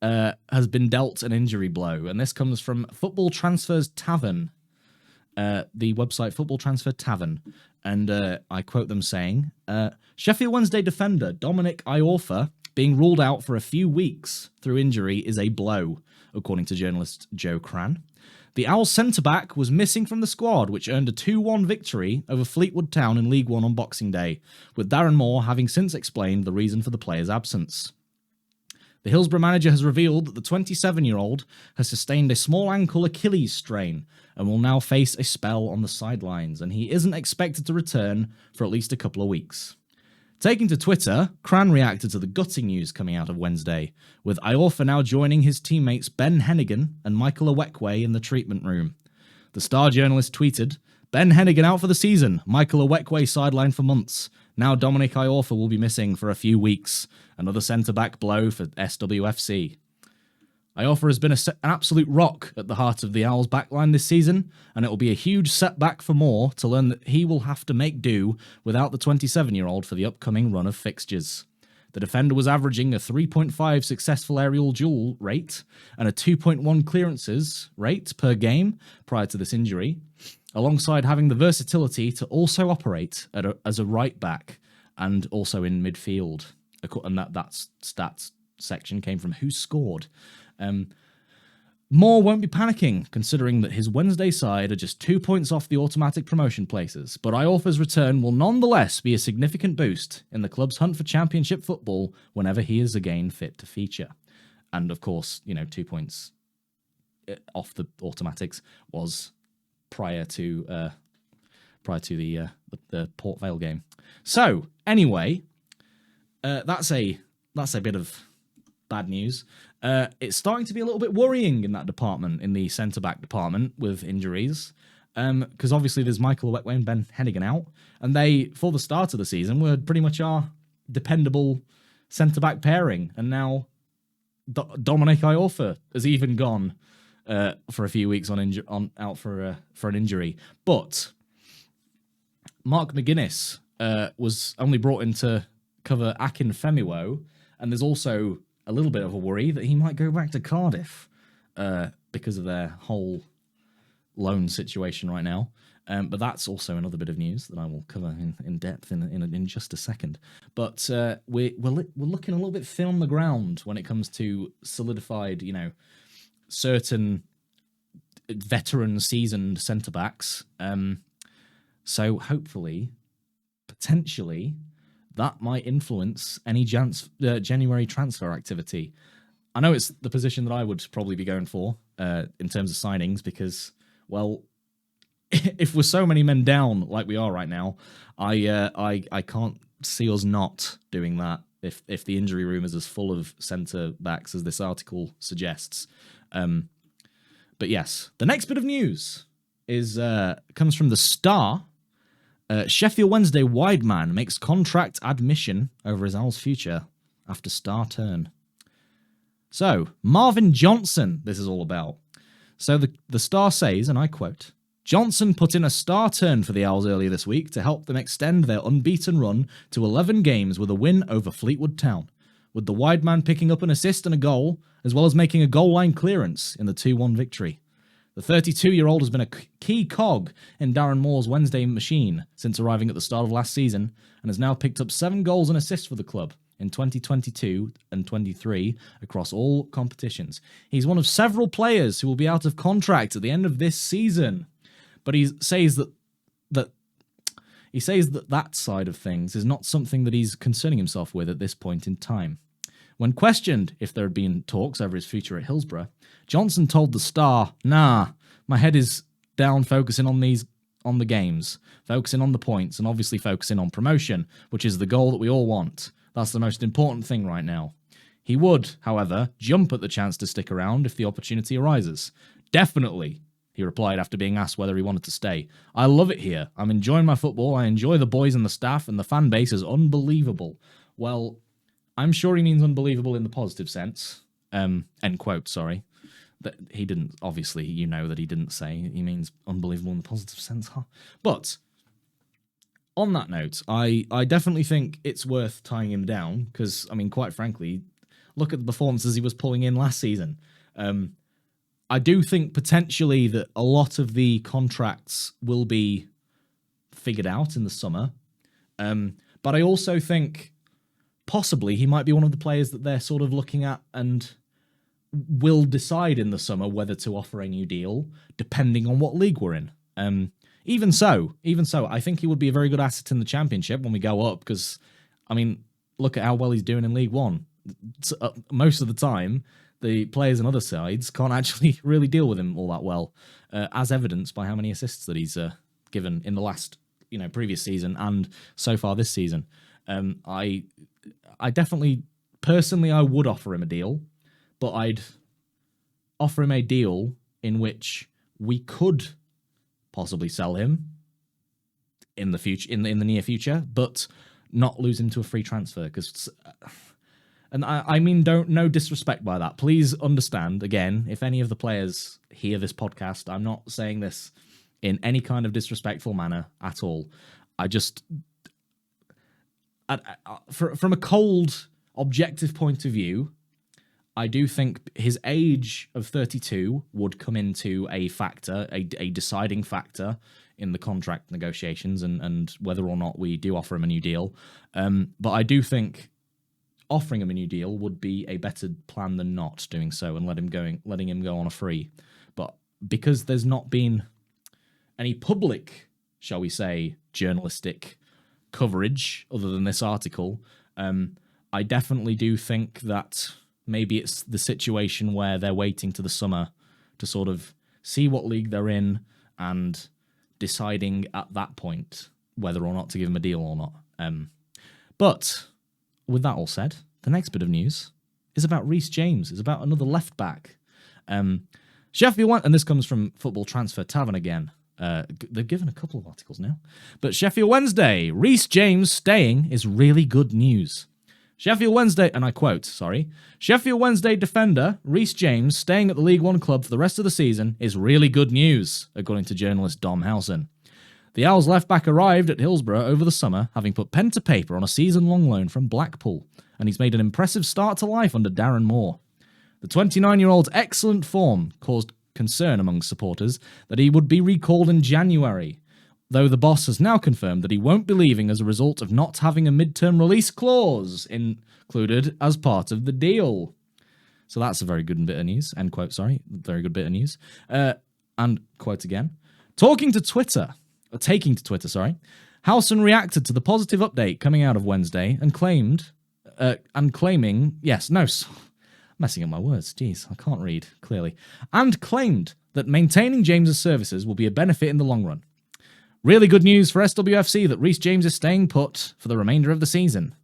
has been dealt an injury blow, and this comes from Football Transfers Tavern, the website Football Transfer Tavern, and I quote them saying, Sheffield Wednesday defender Dominic Iorfa being ruled out for a few weeks through injury is a blow, according to journalist Joe Cran. The Owls centre-back was missing from the squad, which earned a 2-1 victory over Fleetwood Town in League One on Boxing Day, with Darren Moore having since explained the reason for the player's absence. The Hillsborough manager has revealed that the 27-year-old has sustained a small ankle Achilles strain and will now face a spell on the sidelines, and he isn't expected to return for at least a couple of weeks. Taking to Twitter, Cran reacted to the gutting news coming out of Wednesday, with Iorfa now joining his teammates Ben Hennigan and Michael Owekwe in the treatment room. The Star journalist tweeted, "Ben Hennigan out for the season, Michael Owekwe sidelined for months. Now Dominic Iorfa will be missing for a few weeks. Another centre-back blow for SWFC." Iorfa has been an absolute rock at the heart of the Owls' backline this season, and it will be a huge setback for Moore to learn that he will have to make do without the 27-year-old for the upcoming run of fixtures. The defender was averaging a 3.5 successful aerial duel rate and a 2.1 clearances rate per game prior to this injury, alongside having the versatility to also operate as a right back and also in midfield. And that stats section came from Who Scored. Moore won't be panicking, considering that his Wednesday side are just 2 points off the automatic promotion places, but Iorfa's return will nonetheless be a significant boost in the club's hunt for championship football whenever he is again fit to feature. And of course, 2 points off the automatics was prior to the Port Vale game. So anyway, that's a bit of bad news. It's starting to be a little bit worrying in that department, in the centre-back department, with injuries. Because obviously there's Michael Owekwe and Ben Hennigan out, and they, for the start of the season, were pretty much our dependable centre-back pairing. And now Dominic Iorfa has even gone for a few weeks out for an injury. But Mark McGuinness was only brought in to cover Akin Femiwo, and there's also a little bit of a worry that he might go back to Cardiff because of their whole loan situation right now. But that's also another bit of news that I will cover in depth in just a second. But we're looking a little bit thin on the ground when it comes to solidified, certain veteran seasoned centre-backs. So hopefully, potentially, that might influence any January transfer activity. I know it's the position that I would probably be going for in terms of signings because, well, if we're so many men down like we are right now, I can't see us not doing that if the injury room is as full of centre-backs as this article suggests. But yes, the next bit of news comes from the Star. Sheffield Wednesday wide man makes contract admission over his Owls' future after Star turn. So, Marvin Johnson, this is all about. So the Star says, and I quote, "Johnson put in a star turn for the Owls earlier this week to help them extend their unbeaten run to 11 games with a win over Fleetwood Town, with the wide man picking up an assist and a goal, as well as making a goal line clearance in the 2-1 victory. The 32-year-old has been a key cog in Darren Moore's Wednesday machine since arriving at the start of last season and has now picked up 7 goals and assists for the club in 2022 and 23 across all competitions. He's one of several players who will be out of contract at the end of this season." But he says that side of things is not something that he's concerning himself with at this point in time. When questioned if there had been talks over his future at Hillsborough, Johnson told the Star, "Nah, my head is down focusing on the games, focusing on the points, and obviously focusing on promotion, which is the goal that we all want. That's the most important thing right now." He would, however, jump at the chance to stick around if the opportunity arises. "Definitely," he replied after being asked whether he wanted to stay. "I love it here. I'm enjoying my football. I enjoy the boys and the staff, and the fan base is unbelievable." Well, I'm sure he means unbelievable in the positive sense. End quote, sorry. That he didn't, obviously, that he didn't say he means unbelievable in the positive sense. Huh? But on that note, I definitely think it's worth tying him down because, quite frankly, look at the performances he was pulling in last season. I do think potentially that a lot of the contracts will be figured out in the summer. But I also think possibly he might be one of the players that they're sort of looking at and will decide in the summer whether to offer a new deal, depending on what league we're in. Even so, I think he would be a very good asset in the Championship when we go up, because, look at how well he's doing in League One. most of the time, the players on other sides can't actually really deal with him all that well, as evidenced by how many assists that he's given in the last, previous season and so far this season. I definitely, personally, I would offer him a deal, but I'd offer him a deal in which we could possibly sell him in the future, in the near future, but not lose him to a free transfer. Because, and I mean, no disrespect by that. Please understand, again, if any of the players hear this podcast, I'm not saying this in any kind of disrespectful manner at all. I just, from a cold, objective point of view, I do think his age of 32 would come into a factor, a deciding factor in the contract negotiations and whether or not we do offer him a new deal. But I do think offering him a new deal would be a better plan than not doing so and letting him go on a free. But because there's not been any public, shall we say, journalistic coverage other than this article, I definitely do think that maybe it's the situation where they're waiting to the summer to sort of see what league they're in and deciding at that point whether or not to give him a deal or not. But with that all said, the next bit of news is about Reece James. It's about another left back. Sheffield, and this comes from Football Transfer Tavern again. They've given a couple of articles now. But Sheffield Wednesday, Reece James staying is really good news. Sheffield Wednesday, and I quote, Sheffield Wednesday defender Reece James staying at the League One club for the rest of the season is really good news, according to journalist Dom Howson. The Owls left-back arrived at Hillsborough over the summer, having put pen to paper on a season-long loan from Blackpool, and he's made an impressive start to life under Darren Moore. The 29-year-old's excellent form caused concern among supporters that he would be recalled in January, though the boss has now confirmed that he won't be leaving as a result of not having a mid-term release clause included as part of the deal. So that's a very good bit of news. End quote, very good bit of news. And quote again. Taking to Twitter, Howson reacted to the positive update coming out of Wednesday and messing up my words, jeez, I can't read clearly, and claimed that maintaining James's services will be a benefit in the long run. Really good news for SWFC that Reece James is staying put for the remainder of the season.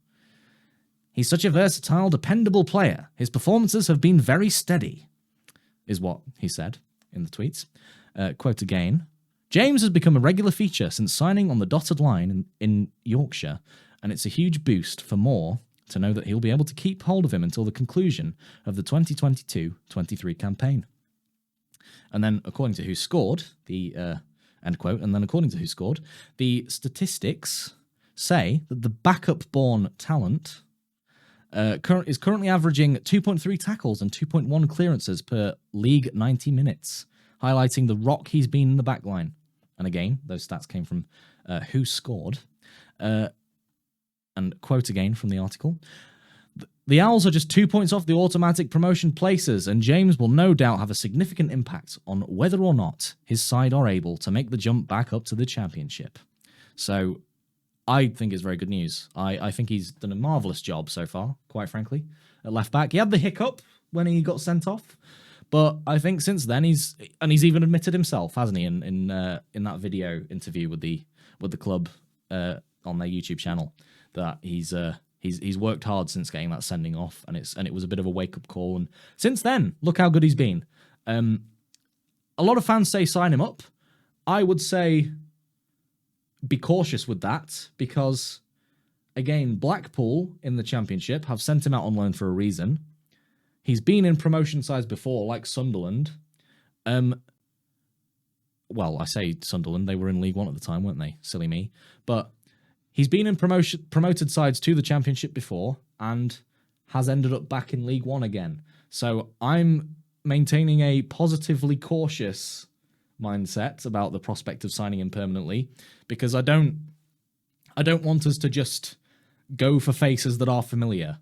He's such a versatile, dependable player. His performances have been very steady, is what he said in the tweets. Quote again, James has become a regular feature since signing on the dotted line in Yorkshire, and it's a huge boost for Moore to know that he'll be able to keep hold of him until the conclusion of the 2022-23 campaign. And then, according to Who Scored, end quote, and then according to Who Scored, the statistics say that the backup-born talent is currently averaging 2.3 tackles and 2.1 clearances per league 90 minutes, highlighting the rock he's been in the backline. And again, those stats came from Who Scored. And quote again from the article, the Owls are just 2 points off the automatic promotion places, and James will no doubt have a significant impact on whether or not his side are able to make the jump back up to the Championship. So I think it's very good news. I think he's done a marvellous job so far, quite frankly, at left back. He had the hiccup when he got sent off, but I think since then he's even admitted himself, hasn't he, in that video interview with the club on their YouTube channel, that he's worked hard since getting that sending off, and it was a bit of a wake-up call. And since then, look how good he's been. A lot of fans say sign him up. I would say be cautious with that because, again, Blackpool in the Championship have sent him out on loan for a reason. He's been in promotion sides before, like Sunderland. Well, I say Sunderland. They were in League One at the time, weren't they? Silly me. But he's been in promoted sides to the Championship before and has ended up back in League One again. So I'm maintaining a positively cautious mindset about the prospect of signing him permanently because I don't want us to just go for faces that are familiar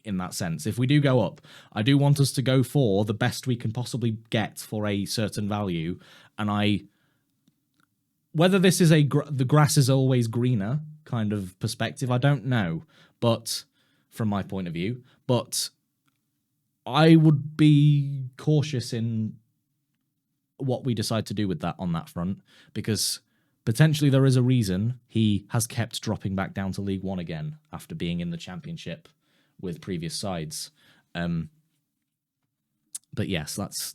in that sense. If we do go up, I do want us to go for the best we can possibly get for a certain value. And whether this is the grass is always greener kind of perspective, I don't know. But from my point of view, but I would be cautious in what we decide to do with that on that front, because potentially there is a reason he has kept dropping back down to League One again after being in the Championship with previous sides. But yes, that's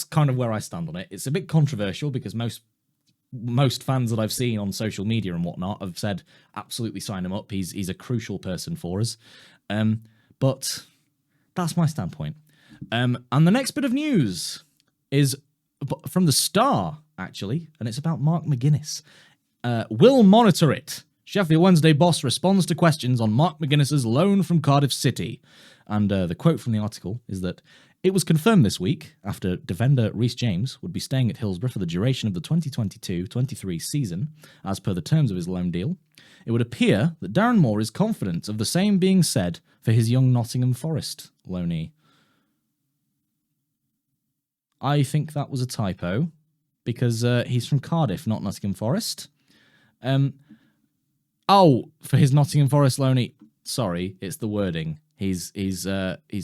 kind of where I stand on it. It's a bit controversial because most fans that I've seen on social media and whatnot have said absolutely sign him up. He's a crucial person for us. But that's my standpoint. And the next bit of news is from the Star, actually, and it's about Mark McGuinness. Will monitor it. Sheffield Wednesday boss responds to questions on Mark McGuinness's loan from Cardiff City. And the quote from the article is that it was confirmed this week, after defender Reece James would be staying at Hillsborough for the duration of the 2022-23 season, as per the terms of his loan deal, it would appear that Darren Moore is confident of the same being said for his young Nottingham Forest loanee. I think that was a typo, because he's from Cardiff, not Nottingham Forest. For his Nottingham Forest loanee, sorry, it's the wording. He's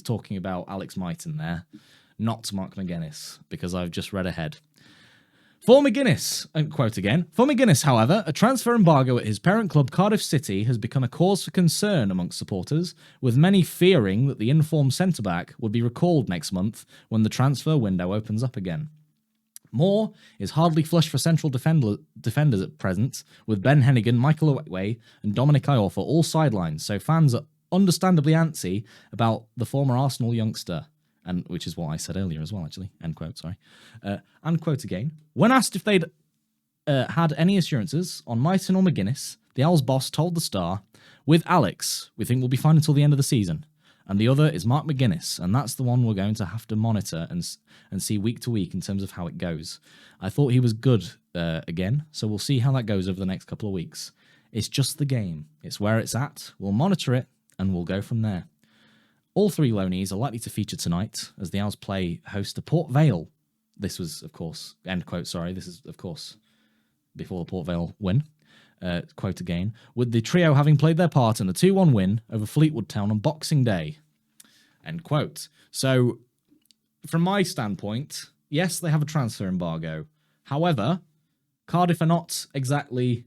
talking about Alex Mighton there, not Mark McGuinness, because I've just read ahead. For McGuinness, quote again, for McGuinness, however, a transfer embargo at his parent club Cardiff City has become a cause for concern amongst supporters, with many fearing that the informed centre-back would be recalled next month when the transfer window opens up again. Moore is hardly flush for central defenders at present, with Ben Hennigan, Michael Owetwe and Dominic Iorfa all sidelines, so fans are understandably antsy about the former Arsenal youngster, and which is what I said earlier as well, actually. End quote, sorry. And quote again. When asked if they'd had any assurances on Mighton or McGuinness, the Owls boss told the Star, with Alex, we think we'll be fine until the end of the season. And the other is Mark McGuinness, and that's the one we're going to have to monitor and see week to week in terms of how it goes. I thought he was good again, so we'll see how that goes over the next couple of weeks. It's just the game. It's where it's at. We'll monitor it, and we'll go from there. All three loanees are likely to feature tonight as the Owls play host to Port Vale. This was, of course, end quote, sorry, this is, of course, before the Port Vale win. Quote again, with the trio having played their part in the 2-1 win over Fleetwood Town on Boxing Day. End quote. So, from my standpoint, yes, they have a transfer embargo. However, Cardiff are not exactly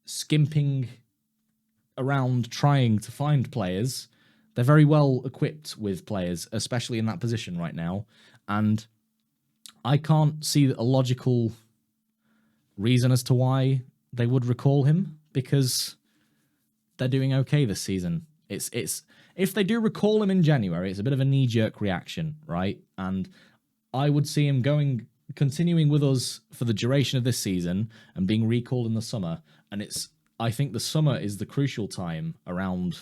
skimping around trying to find players. They're very well equipped with players, especially in that position right now. And I can't see a logical reason as to why they would recall him, because they're doing okay this season. It's if they do recall him in January, it's a bit of a knee-jerk reaction, right? And I would see him continuing with us for the duration of this season and being recalled in the summer. And I think the summer is the crucial time around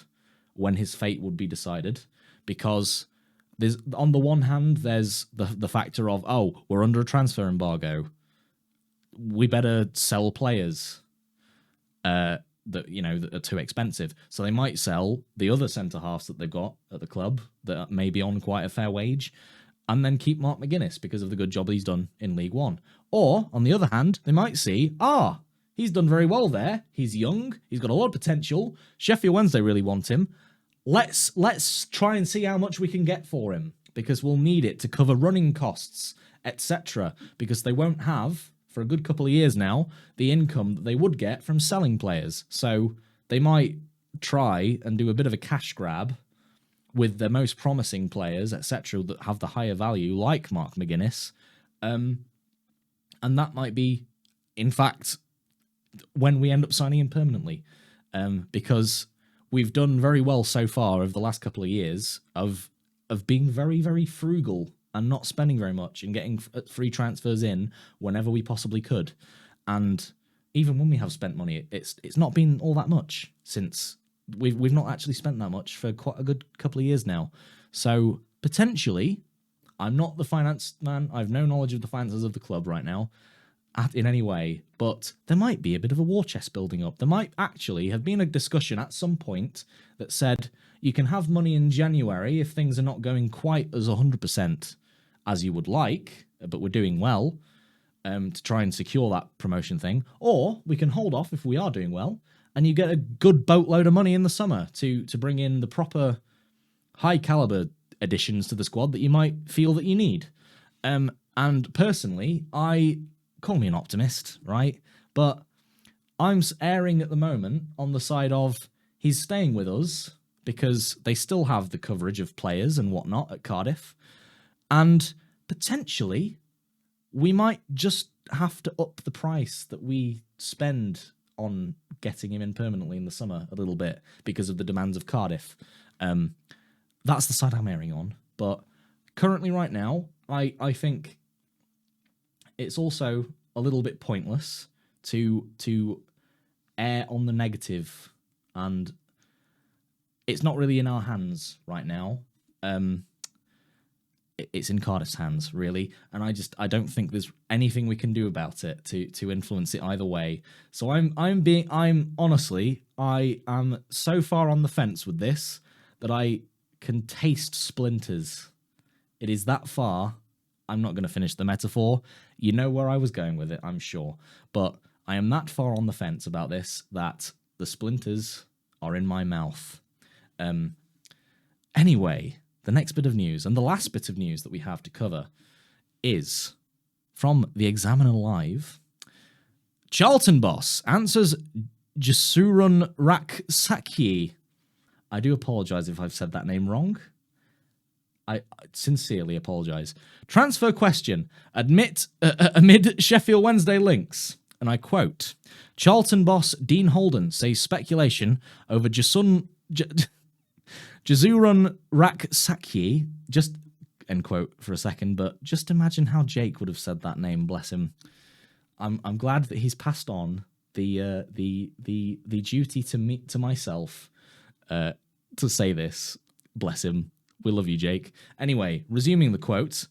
when his fate would be decided, because there's, on the one hand, there's the factor of, we're under a transfer embargo. We better sell players that are too expensive. So they might sell the other centre-halves that they've got at the club that may be on quite a fair wage, and then keep Mark McGuinness because of the good job he's done in League One. Or, on the other hand, they might see, he's done very well there. He's young. He's got a lot of potential. Sheffield Wednesday really want him. Let's try and see how much we can get for him, because we'll need it to cover running costs, etc. Because they won't have, for a good couple of years now, the income that they would get from selling players. So they might try and do a bit of a cash grab with their most promising players, etc., that have the higher value, like Mark McGuinness. And that might be, in fact, when we end up signing him permanently. Because we've done very well so far over the last couple of years of being very, very frugal and not spending very much and getting free transfers in whenever we possibly could. And even when we have spent money, it's not been all that much, since we've not actually spent that much for quite a good couple of years now. So potentially, I'm not the finance man. I have no knowledge of the finances of the club right now in any way, but there might be a bit of a war chest building up. There might actually have been a discussion at some point that said you can have money in January if things are not going quite as 100% as you would like, but we're doing well. to try and secure that promotion thing, or we can hold off if we are doing well, and you get a good boatload of money in the summer to bring in the proper high caliber additions to the squad that you might feel that you need. And personally, call me an optimist, right? But I'm erring at the moment on the side of he's staying with us because they still have the coverage of players and whatnot at Cardiff. And potentially, we might just have to up the price that we spend on getting him in permanently in the summer a little bit because of the demands of Cardiff. That's the side I'm erring on. But currently, right now, I think it's also a little bit pointless to err on the negative, and it's not really in our hands right now. It's in Cardiff's hands, really, and I don't think there's anything we can do about it to influence it either way. So I am so far on the fence with this that I can taste splinters. It is that far. I'm not going to finish the metaphor. You know where I was going with it, I'm sure. But I am that far on the fence about this that the splinters are in my mouth. Anyway, the next bit of news, and the last bit of news that we have to cover, is from the Examiner Live. Charlton boss answers Jesurun Raksakyi. I do apologise if I've said that name wrong. I sincerely apologise. Transfer question. Amid Sheffield Wednesday links. And I quote, Charlton boss Dean Holden says speculation over Jesurun Raksakyi. Just end quote for a second, but just imagine how Jake would have said that name, bless him. I'm glad that he's passed on the duty to myself to say this. Bless him. We love you, Jake. Anyway, resuming the quote,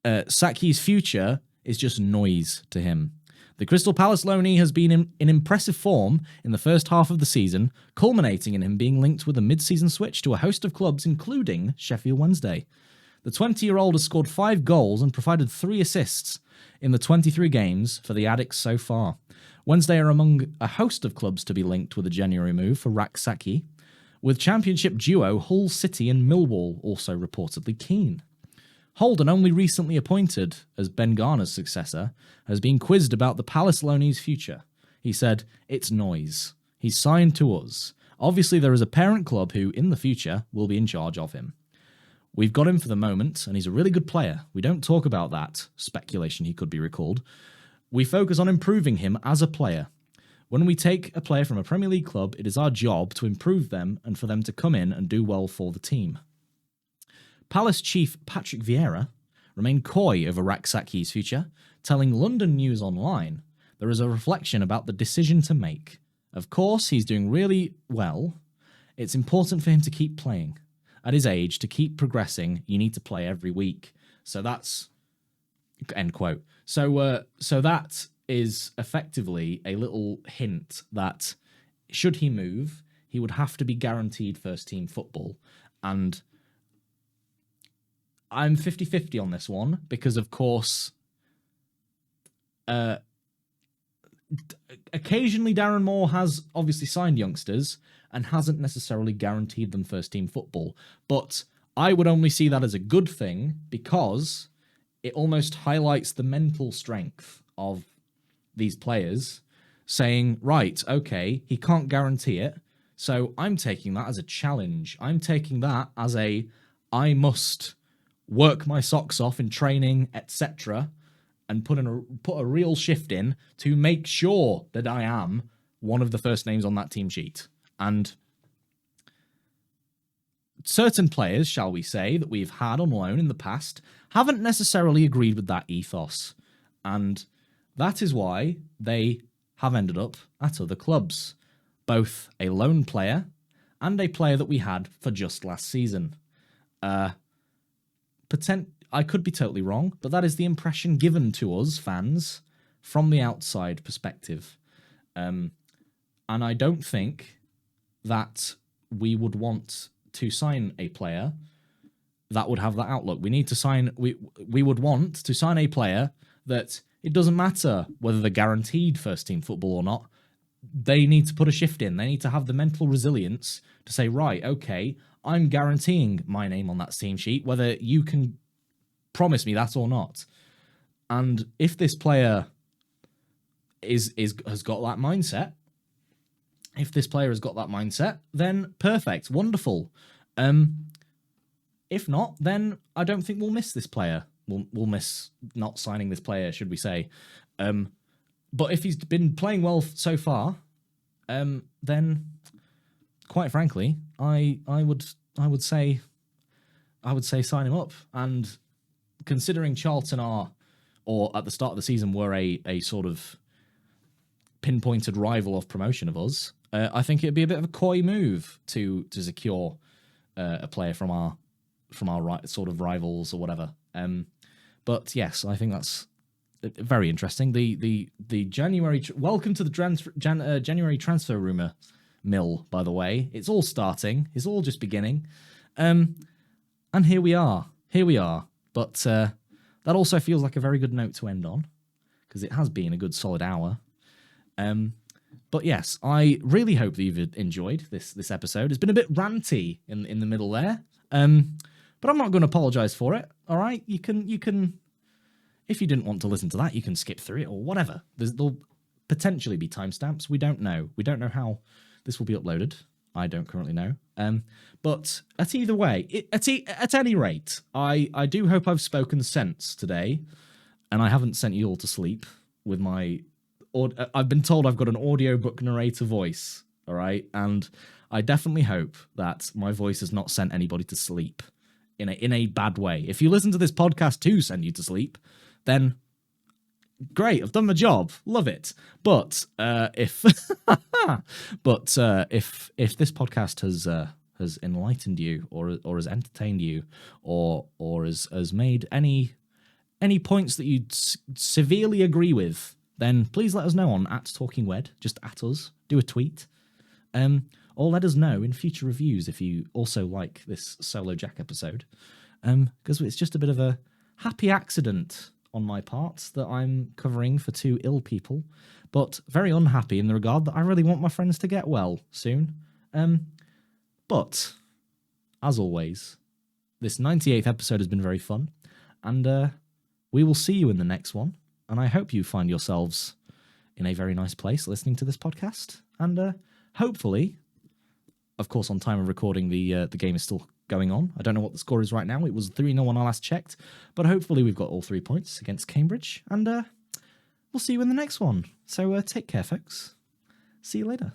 Sakyi's future is just noise to him. The Crystal Palace loanee has been in impressive form in the first half of the season, culminating in him being linked with a mid-season switch to a host of clubs, including Sheffield Wednesday. The 20-year-old has scored 5 goals and provided 3 assists in the 23 games for the Addicts so far. Wednesday are among a host of clubs to be linked with a January move for Raksakyi, with Championship duo Hull City and Millwall also reportedly keen. Holden, only recently appointed as Ben Garner's successor, has been quizzed about the Palace loanee's future. He said, "It's noise. He's signed to us. Obviously there is a parent club who, in the future, will be in charge of him. We've got him for the moment, and he's a really good player. We don't talk about that, speculation he could be recalled. We focus on improving him as a player. When we take a player from a Premier League club, it is our job to improve them and for them to come in and do well for the team." Palace chief Patrick Vieira remained coy over Raksakyi's future, telling London News Online there is a reflection about the decision to make. Of course, he's doing really well. It's important for him to keep playing. At his age, to keep progressing, you need to play every week. So that's... End quote. So that is effectively a little hint that should he move, he would have to be guaranteed first-team football. And I'm 50-50 on this one because, of course, occasionally Darren Moore has obviously signed youngsters and hasn't necessarily guaranteed them first-team football. But I would only see that as a good thing because it almost highlights the mental strength of these players saying, right, okay, he can't guarantee it, so I'm taking that as a challenge. I'm taking that as I must work my socks off in training, etc., and put a real shift in to make sure that I am one of the first names on that team sheet. And certain players, shall we say, that we've had on loan in the past haven't necessarily agreed with that ethos. And that is why they have ended up at other clubs. Both a loan player and a player that we had for just last season. I could be totally wrong, but that is the impression given to us fans from the outside perspective. And I don't think that we would want to sign a player that would have that outlook. We need to sign. We would want to sign a player that it doesn't matter whether they're guaranteed first-team football or not. They need to put a shift in. They need to have the mental resilience to say, right, okay, I'm guaranteeing my name on that team sheet, whether you can promise me that or not. And if this player has got that mindset, then perfect, wonderful. If not, then I don't think we'll miss this player. We'll miss not signing this player, should we say? But if he's been playing well so far, then quite frankly, I would say sign him up. And considering Charlton or at the start of the season were a sort of pinpointed rival of promotion of us, I think it'd be a bit of a coy move to secure a player from our sort of rivals or whatever. But yes, I think that's very interesting. The January welcome to the January transfer rumor mill. By the way, it's all starting. It's all just beginning. And here we are. But that also feels like a very good note to end on, because it has been a good solid hour. But yes, I really hope that you've enjoyed this episode. It's been a bit ranty in the middle there. But I'm not going to apologise for it. All right, you can. If you didn't want to listen to that, you can skip through it or whatever. There'll potentially be timestamps. We don't know. We don't know how this will be uploaded. I don't currently know. But at either way, at any rate, I do hope I've spoken sense today, and I haven't sent you all to sleep with my. I've been told I've got an audiobook narrator voice. All right, and I definitely hope that my voice has not sent anybody to sleep in a bad way. If you listen to this podcast to send you to sleep, then great, I've done my job, love it. But if this podcast has enlightened you or has entertained you or has made any points that you severely agree with, then please let us know on @TalkingWed. Just at us, do a tweet, or let us know in future reviews if you also like this solo Jack episode, because it's just a bit of a happy accident on my part that I'm covering for two ill people, but very unhappy in the regard that I really want my friends to get well soon. But as always, this 98th episode has been very fun, and we will see you in the next one. And I hope you find yourselves in a very nice place listening to this podcast, and hopefully, of course, on time of recording, the game is still going on. I don't know what the score is right now. It was 3-0 when I last checked, but hopefully we've got all 3 points against Cambridge, and we'll see you in the next one. So take care, folks. See you later.